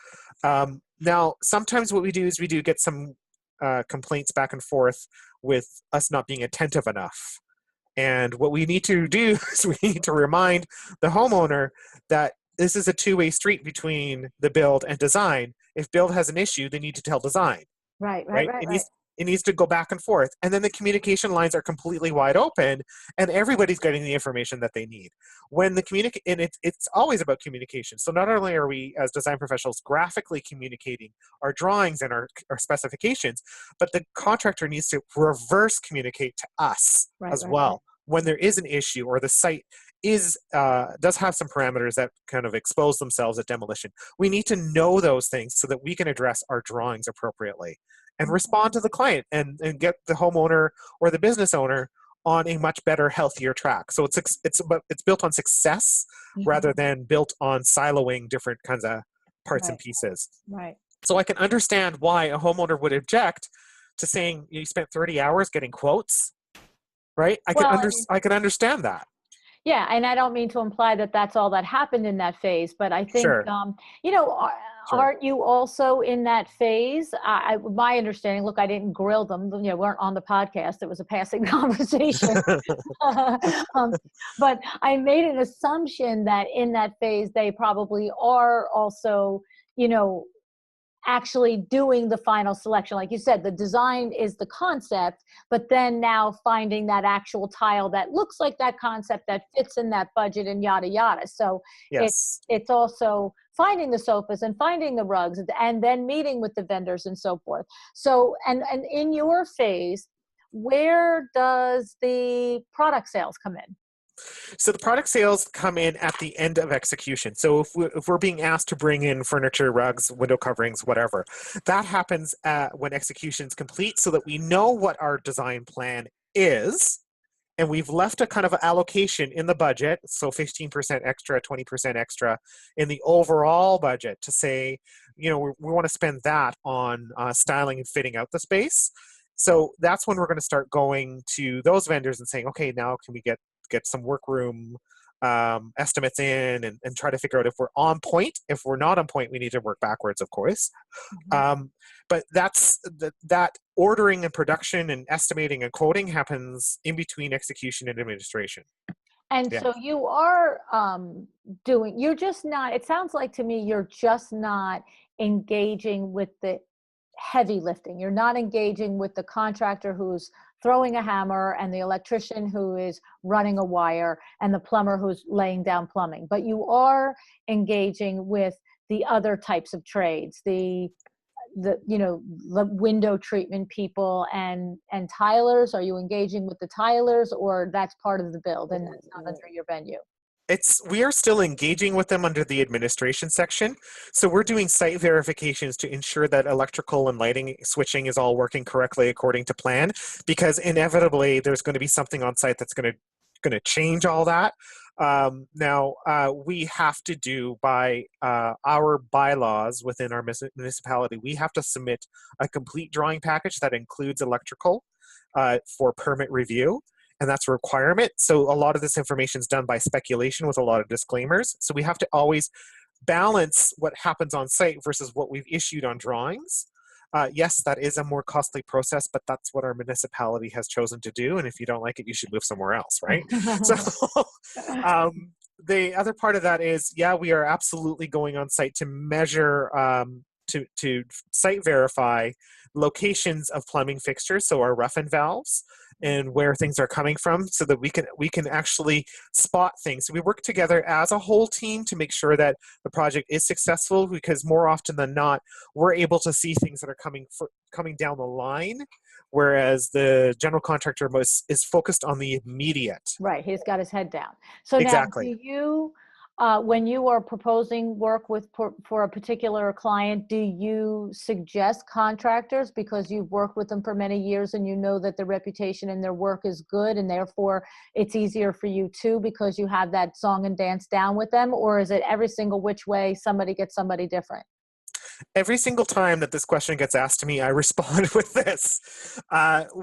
Now, sometimes what we do is we do get some complaints back and forth with us not being attentive enough. And what we need to do is we need to remind the homeowner that this is a two-way street between the build and design. If build has an issue, they need to tell design. Right. It needs to go back and forth. And then the communication lines are completely wide open, and everybody's getting the information that they need. When the and it's always about communication. So not only are we, as design professionals, graphically communicating our drawings and our specifications, but the contractor needs to reverse communicate to us as well. When there is an issue, or the site does have some parameters that kind of expose themselves at demolition, we need to know those things so that we can address our drawings appropriately and respond to the client and get the homeowner or the business owner on a much better, healthier track. So it's built on success rather than built on siloing different kinds of parts and pieces. Right. So I can understand why a homeowner would object to saying you spent 30 hours getting quotes, right? I can understand that. Yeah, and I don't mean to imply that that's all that happened in that phase, but I think, Sure. Aren't you also in that phase? My understanding, look, I didn't grill them, weren't on the podcast. It was a passing conversation. But I made an assumption that in that phase, they probably are also, actually doing the final selection. Like you said, the design is the concept, but then now finding that actual tile that looks like that concept, that fits in that budget, and yada yada. So yes, it's also finding the sofas and finding the rugs, and then meeting with the vendors and so forth. So and in your phase, where does the product sales come in? So the product sales come in at the end of execution. So if we're being asked to bring in furniture, rugs, window coverings, whatever, that happens when execution is complete so that we know what our design plan is. And we've left a kind of allocation in the budget, so 15% extra, 20% extra in the overall budget to say, we want to spend that on styling and fitting out the space. So that's when we're going to start going to those vendors and saying, okay, now can we get some workroom estimates in and try to figure out if we're on point. If we're not on point, we need to work backwards, of course. But that ordering and production and estimating and quoting happens in between execution and administration. And so you are you're just not, it sounds like to me, you're just not engaging with the heavy lifting. You're not engaging with the contractor who's throwing a hammer and the electrician who is running a wire and the plumber who's laying down plumbing, but you are engaging with the other types of trades, the window treatment people and tilers. Are you engaging with the tilers, or that's part of the build and that's not under your venue? We are still engaging with them under the administration section. So we're doing site verifications to ensure that electrical and lighting switching is all working correctly according to plan, because inevitably there's going to be something on site that's going to change all that. Now, we have to do by our bylaws within our municipality, we have to submit a complete drawing package that includes electrical for permit review. And that's a requirement. So a lot of this information is done by speculation with a lot of disclaimers. So we have to always balance what happens on site versus what we've issued on drawings. Yes, that is a more costly process, but that's what our municipality has chosen to do. And if you don't like it, you should move somewhere else, right? So the other part of that is, we are absolutely going on site to measure, to site verify locations of plumbing fixtures, so our rough-in valves, and where things are coming from, so that we can actually spot things. So we work together as a whole team to make sure that the project is successful, because more often than not, we're able to see things that are coming down the line, whereas the general contractor is focused on the immediate. Right, he's got his head down. So exactly. Now, do you, when you are proposing work for a particular client, do you suggest contractors because you've worked with them for many years and you know that their reputation and their work is good, and therefore it's easier for you too because you have that song and dance down with them? Or is it every single which way somebody gets somebody different? Every single time that this question gets asked to me, I respond with this.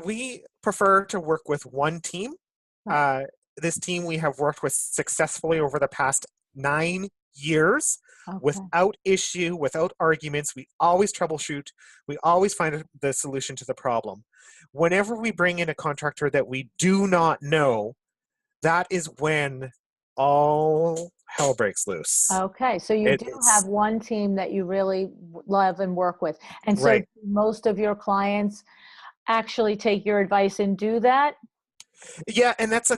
We prefer to work with one team. Right. This team we have worked with successfully over the past 9 years, Okay. without issue, without arguments. We always troubleshoot. We always find the solution to the problem. Whenever we bring in a contractor that we do not know, that is when all hell breaks loose. Okay, so you do have one team that you really love and work with. And so most of your clients actually take your advice and do that? Yeah, and that's a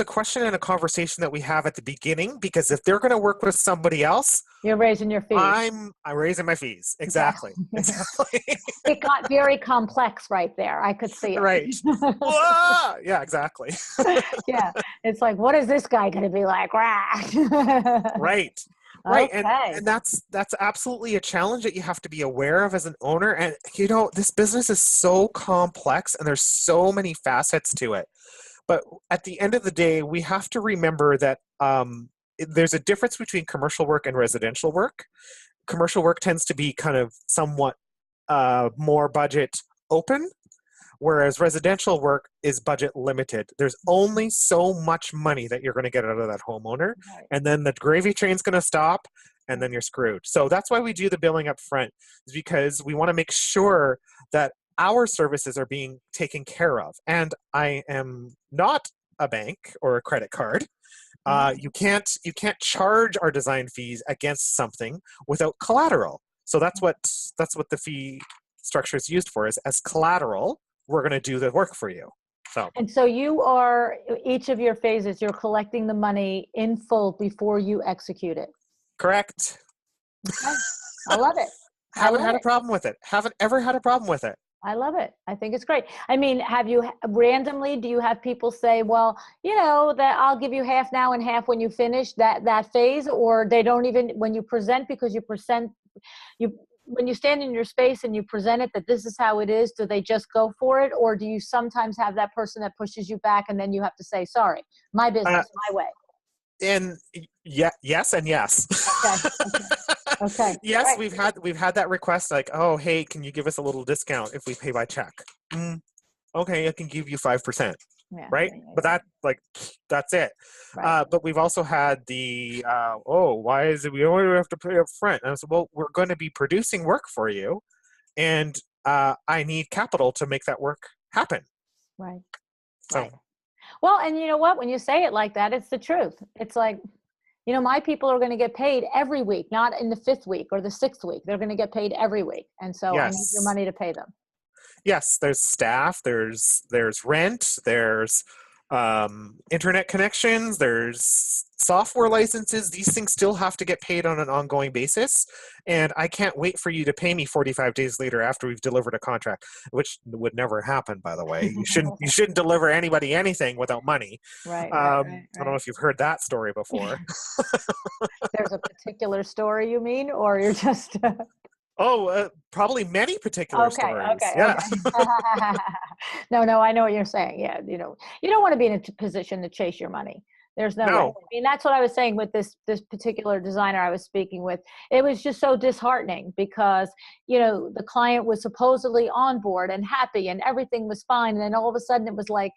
question and a conversation that we have at the beginning, because if they're going to work with somebody else, you're raising your fees. I'm raising my fees. Exactly. Exactly. It got very complex right there. I could see it. Right. Yeah, exactly. Yeah. It's like, what is this guy going to be like? Right. Right. Okay. And that's absolutely a challenge that you have to be aware of as an owner. And, this business is so complex and there's so many facets to it. But at the end of the day, we have to remember that there's a difference between commercial work and residential work. Commercial work tends to be kind of somewhat more budget open, whereas residential work is budget limited. There's only so much money that you're going to get out of that homeowner, and then the gravy train's going to stop, and then you're screwed. So that's why we do the billing up front, is because we want to make sure that our services are being taken care of. And I am not a bank or a credit card. You can't charge our design fees against something without collateral. So that's what the fee structure is used for, is as collateral. We're going to do the work for you. And so you are, each of your phases, you're collecting the money in full before you execute it. Correct. Okay. I love it. Haven't had a problem with it. Haven't ever had a problem with it. I love it. I think it's great. I mean, do you have people say, well, that I'll give you half now and half when you finish that phase, or they don't even, when you present, because when you stand in your space and you present it that this is how it is, do they just go for it? Or do you sometimes have that person that pushes you back and then you have to say, sorry, my business, my way? And yes and yes. Okay. Okay. Yes, Right. we've had that request, like, oh, hey, can you give us a little discount if we pay by check? Okay, I can give you 5%. Yeah. Right? But that's it. Right. But we've also had the, why is it we only have to pay up front? And I said, well, we're going to be producing work for you, and I need capital to make that work happen. Right. So. Right. Well, and you know what? When you say it like that, it's the truth. It's like, my people are going to get paid every week, not in the 5th week or the 6th week. They're going to get paid every week. And so I need your Yes. money to pay them. Yes, there's staff, there's rent, there's internet connections, there's software licenses. These things still have to get paid on an ongoing basis, and I can't wait for you to pay me 45 days later after we've delivered a contract, which would never happen, by the way. You shouldn't deliver anybody anything without money. Right. I don't know if you've heard that story before. There's a particular story, you mean, or you're just Probably many particular stories. Okay. Yeah. No, I know what you're saying. Yeah, you don't want to be in a position to chase your money. There's no way. No. I mean, that's what I was saying with this particular designer I was speaking with. It was just so disheartening because, the client was supposedly on board and happy and everything was fine. And then all of a sudden it was like,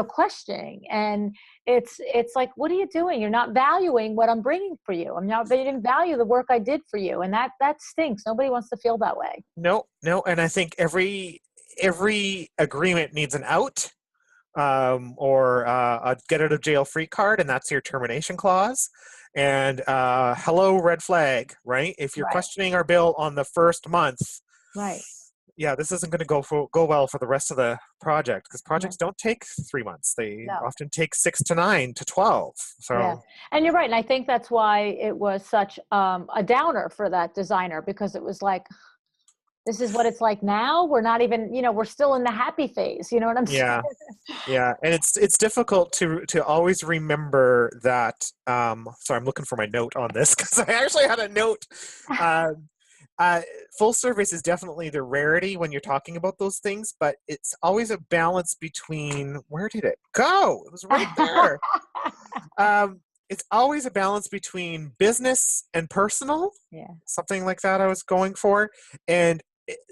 questioning. And it's like, what are you doing? You're not valuing what I'm bringing for you. You didn't value the work I did for you. And that stinks. Nobody wants to feel that way. No. And I think every agreement needs an out, or a get out of jail free card, and that's your termination clause. And hello, red flag, right? If you're questioning our bill on the first month, right? Yeah, this isn't going to go well for the rest of the project, because projects don't take 3 months. They often take 6 to 9 to 12. So, yeah. And you're right. And I think that's why it was such a downer for that designer, because it was like, this is what it's like now. We're not even, we're still in the happy phase. You know what I'm saying? Yeah. And it's difficult to always remember that. Sorry, I'm looking for my note on this because I actually had a note. Full service is definitely the rarity when you're talking about those things, but it's always a balance between, where did it go? It was right there. It's always a balance between business and personal. Yeah. Something like that I was going for. And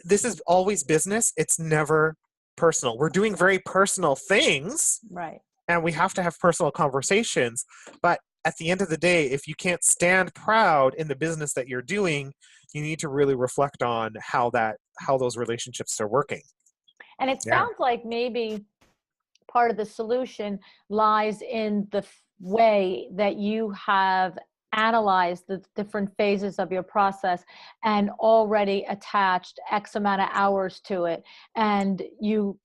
this is always business. It's never personal. We're doing very personal things. Right. And we have to have personal conversations. But at the end of the day, if you can't stand proud in the business that you're doing, you need to really reflect on how those relationships are working. And it sounds like maybe part of the solution lies in the way that you have analyzed the different phases of your process and already attached X amount of hours to it, and you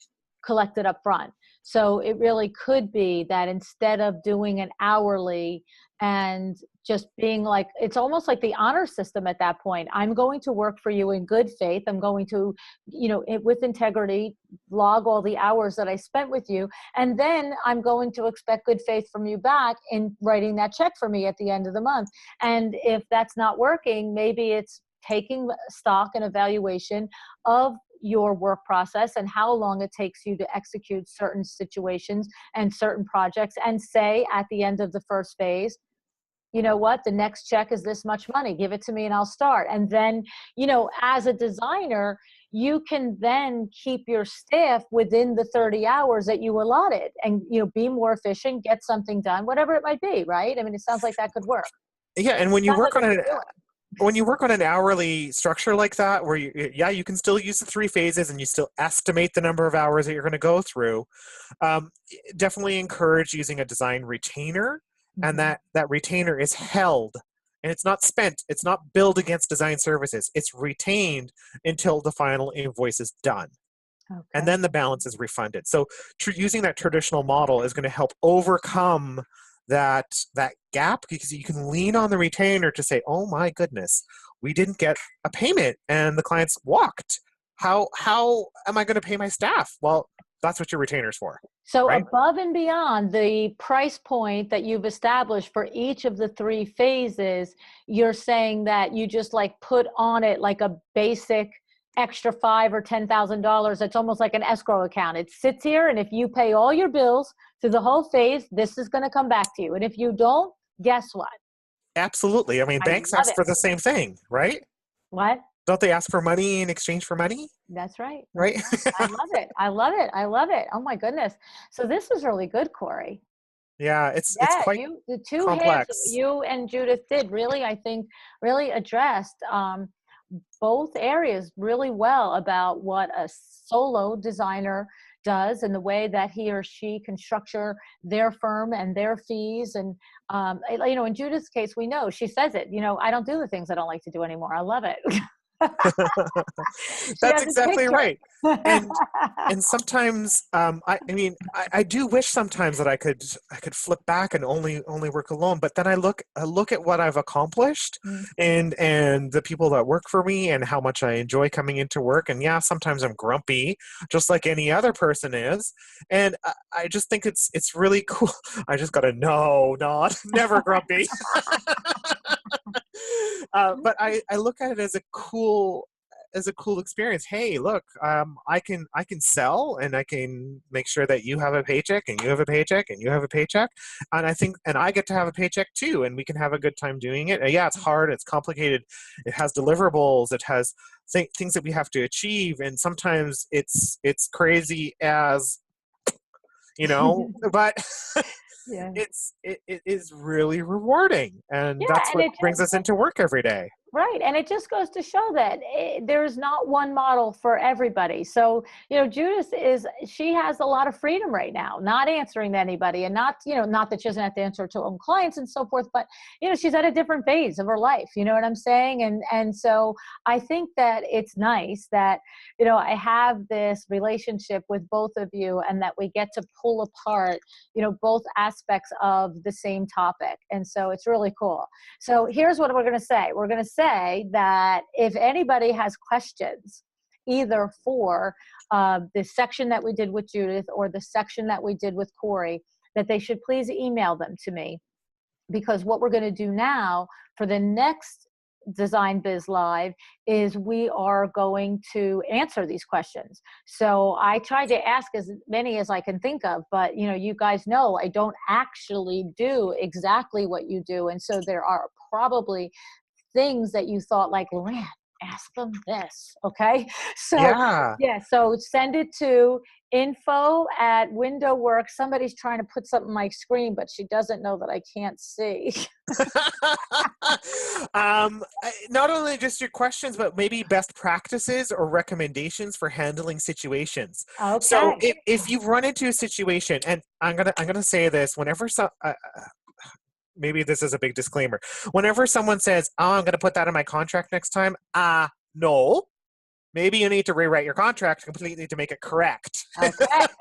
collect it up front. So it really could be that instead of doing an hourly and just being like, it's almost like the honor system at that point. I'm going to work for you in good faith. I'm going to, with integrity, log all the hours that I spent with you. And then I'm going to expect good faith from you back in writing that check for me at the end of the month. And if that's not working, maybe it's taking stock and evaluation of your work process and how long it takes you to execute certain situations and certain projects, and say at the end of the first phase, you know what, the next check is this much money, give it to me and I'll start. And then, as a designer, you can then keep your staff within the 30 hours that you allotted and, be more efficient, get something done, whatever it might be, right? I mean, it sounds like that could work. Yeah, and when you work on an hourly structure like that, where you can still use the 3 phases and you still estimate the number of hours that you're going to go through, definitely encourage using a design retainer. And that retainer is held, and it's not spent. It's not billed against design services. It's retained until the final invoice is done. Okay. And then the balance is refunded. So using that traditional model is going to help overcome that gap, because you can lean on the retainer to say, oh my goodness, we didn't get a payment and the clients walked. how am I going to pay my staff? Well, that's what your retainer's for. So right? above and beyond the price point that you've established for each of the 3 phases, you're saying that you just like put on it like a basic extra $5,000 or $10,000. It's almost like an escrow account. It sits here, and if you pay all your bills through the whole phase, this is going to come back to you. And if you don't, guess what? Absolutely. I mean, I banks love ask it. for the same thing, right? What? Don't they ask for money in exchange for money? That's right. Right? I love it. I love it. I love it. Oh my goodness. So this is really good, Corey. Yeah, it's Yeah, quite the two halves complex. you and Judith did really, I think, really addressed both areas really well about what a solo designer does and the way that he or she can structure their firm and their fees. And, in Judith's case, we know, she says it, I don't do the things I don't like to do anymore. I love it. She That's has a exactly picture. right. And sometimes I do wish sometimes that I could flip back and only work alone, but then I look at what I've accomplished and the people that work for me and how much I enjoy coming into work. And yeah, sometimes I'm grumpy just like any other person is, and I just think it's really cool. I just gotta never grumpy. But I look at it as a cool experience. Hey, look, I can sell, and I can make sure that you have a paycheck, and you have a paycheck, and you have a paycheck, and I get to have a paycheck too, and we can have a good time doing it. Yeah, it's hard, it's complicated, it has deliverables, it has things that we have to achieve, and sometimes it's crazy as but Yeah. it is really rewarding, and that's And what it brings just us into work every day. right. And it just goes to show that there's not one model for everybody. So, Judith she has a lot of freedom right now, not answering to anybody, and not that she doesn't have to answer to her own clients and so forth, but, she's at a different phase of her life. You know what I'm saying? And so I think that it's nice that, I have this relationship with both of you, and that we get to pull apart, both aspects of the same topic. And so it's really cool. So here's what we're going to say. We're going to say that if anybody has questions, either for the section that we did with Judith or the section that we did with Corey, that they should please email them to me, because what we're going to do now for the next Design Biz Live is we are going to answer these questions. So I tried to ask as many as I can think of, but you guys know I don't actually do exactly what you do. And so there are probably things that you thought like, Luann, ask them this. Okay. So Yeah. so send it to info@windowworks. Somebody's trying to put something on my screen, but she doesn't know that I can't see. Not only just your questions, but maybe best practices or recommendations for handling situations. Okay. So if you've run into a situation, and I'm gonna say this, whenever maybe this is a big disclaimer. Whenever someone says, "Oh, I'm going to put that in my contract next time," no. Maybe you need to rewrite your contract completely to make it correct.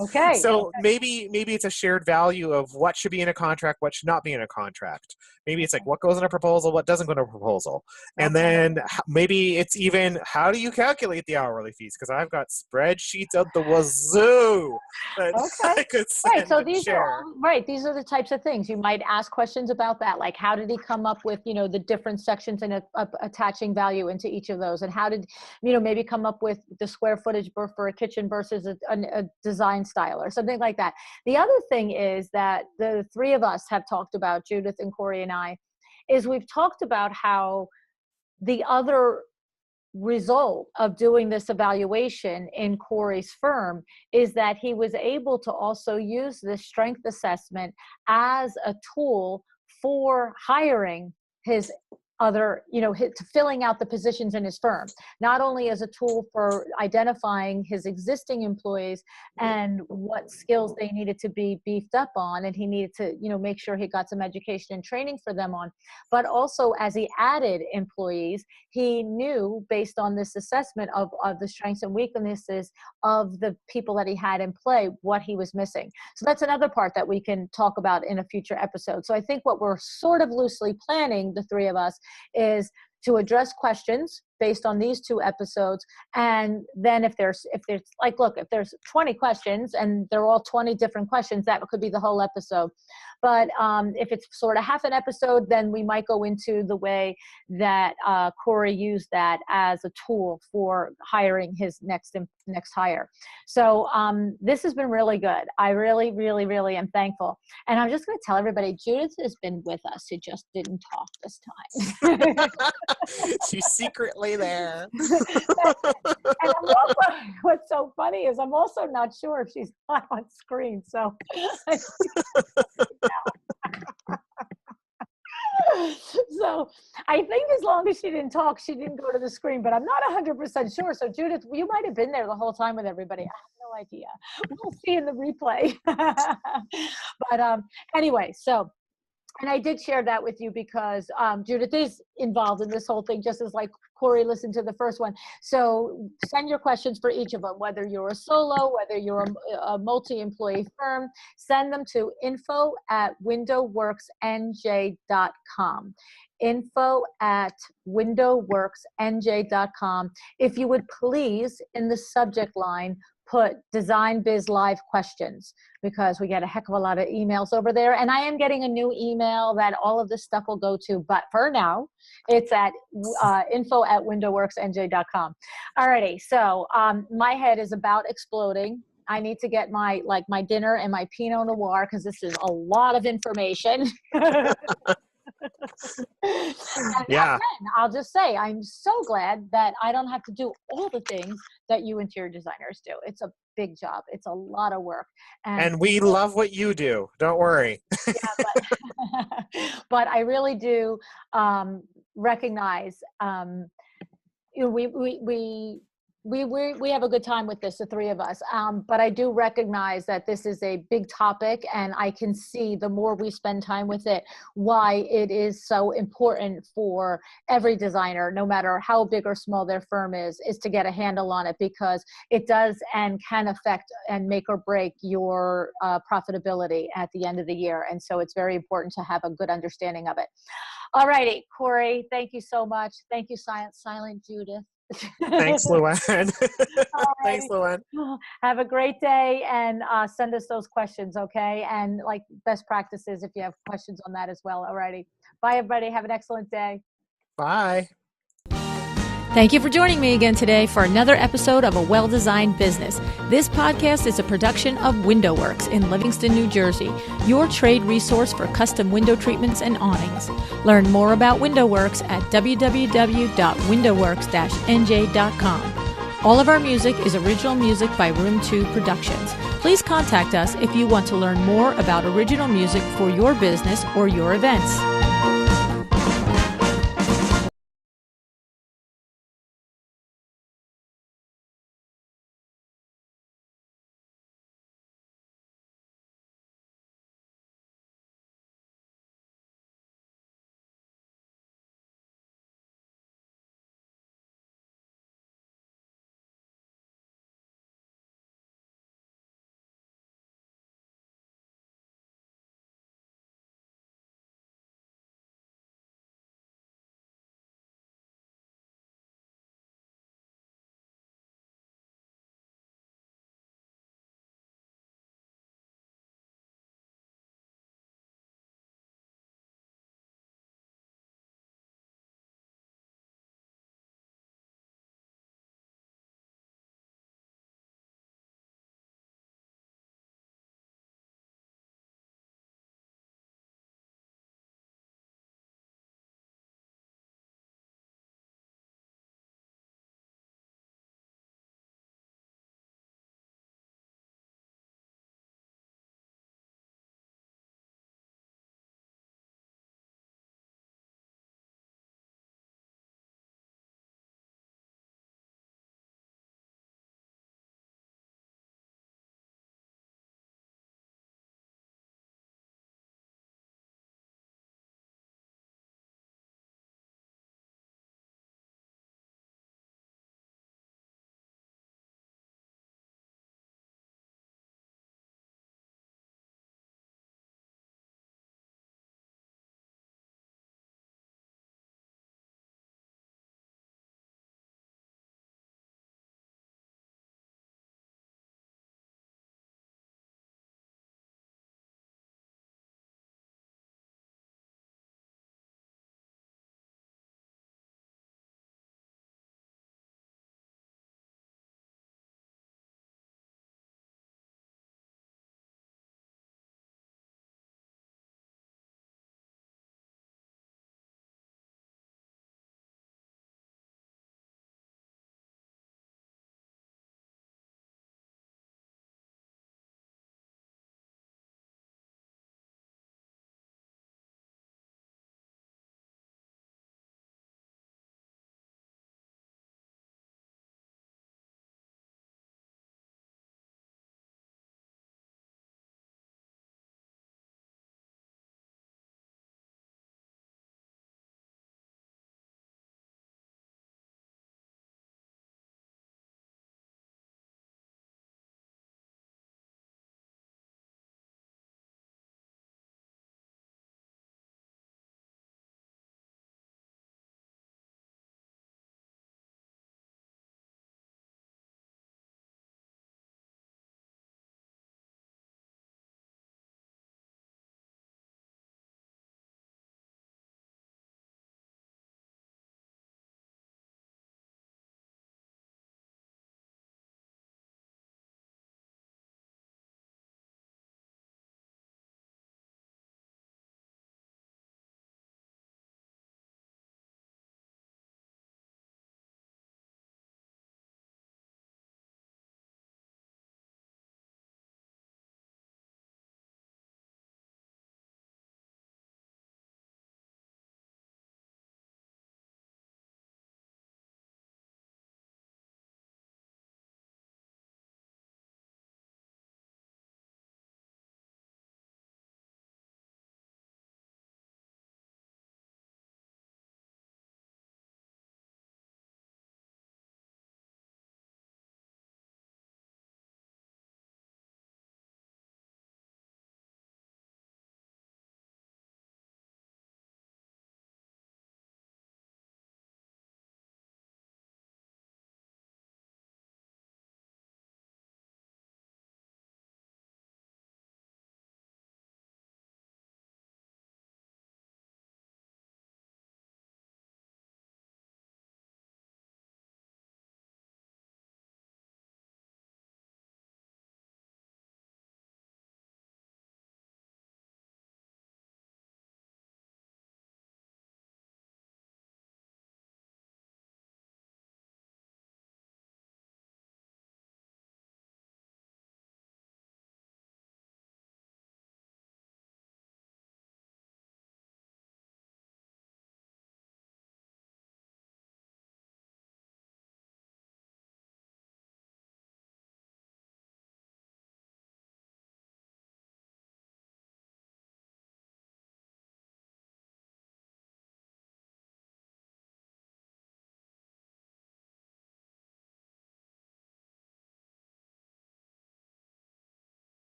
Okay. So maybe it's a shared value of what should be in a contract, what should not be in a contract. Maybe it's like what goes in a proposal, what doesn't go in a proposal. And then maybe it's even how do you calculate the hourly fees? Because I've got spreadsheets out the wazoo that I could send Right. So and these share. are these are the types of things you might ask questions about, that like how did he come up with the different sections and attaching value into each of those, and how did maybe come up with the square footage for a kitchen versus a design style or something like that. The other thing is that the 3 of us have talked about, Judith and Corey and I, is we've talked about how the other result of doing this evaluation in Corey's firm is that he was able to also use this strength assessment as a tool for hiring his other, filling out the positions in his firm, not only as a tool for identifying his existing employees and what skills they needed to be beefed up on, and he needed to, make sure he got some education and training for them on, but also as he added employees, he knew based on this assessment of the strengths and weaknesses of the people that he had in play, what he was missing. So that's another part that we can talk about in a future episode. So I think what we're sort of loosely planning, the 3 of us, is to address questions based on these 2 episodes. And then if there's like, look, if there's 20 questions and they're all 20 different questions, that could be the whole episode. But if it's sort of half an episode, then we might go into the way that Corey used that as a tool for hiring his next hire. So this has been really good. I really, really, really am thankful. And I'm just going to tell everybody, Judith has been with us. She just didn't talk this time. She's secretly there. And I'm also, what's so funny is I'm also not sure if she's not on screen. So so I think as long as she didn't talk, she didn't go to the screen, but I'm not 100% sure. So Judith, you might have been there the whole time with everybody. I have no idea. We'll see in the replay. But anyway, so, and I did share that with you because Judith is involved in this whole thing, just as like Corey listened to the first one. So send your questions for each of them, whether you're a solo, whether you're a multi-employee firm, send them to info@windowworksnj.com. info@windowworksnj.com. If you would please, in the subject line, put Design Biz Live questions, because we get a heck of a lot of emails over there. And I am getting a new email that all of this stuff will go to, but for now, it's at info@windowworksnj.com. Alrighty, so my head is about exploding. I need to get my dinner and my Pinot Noir, because this is a lot of information. Yeah. Again, I'll just say, I'm so glad that I don't have to do all the things that you interior designers do. It's a big job. It's a lot of work. And we love what you do. Don't worry. Yeah, but I really do recognize, we have a good time with this, the 3 of us. But I do recognize that this is a big topic, and I can see the more we spend time with it, why it is so important for every designer, no matter how big or small their firm is to get a handle on it, because it does and can affect and make or break your profitability at the end of the year. And so it's very important to have a good understanding of it. All righty, Corey, thank you so much. Thank you, Silent Judith. Thanks, Luann. Thanks, Luann. Have a great day, and send us those questions, okay? And like best practices, if you have questions on that as well. Alrighty. Bye, everybody. Have an excellent day. Bye. Thank you for joining me again today for another episode of A Well-Designed Business. This podcast is a production of WindowWorks in Livingston, New Jersey, your trade resource for custom window treatments and awnings. Learn more about WindowWorks at www.windowworks-nj.com. All of our music is original music by Room 2 Productions. Please contact us if you want to learn more about original music for your business or your events.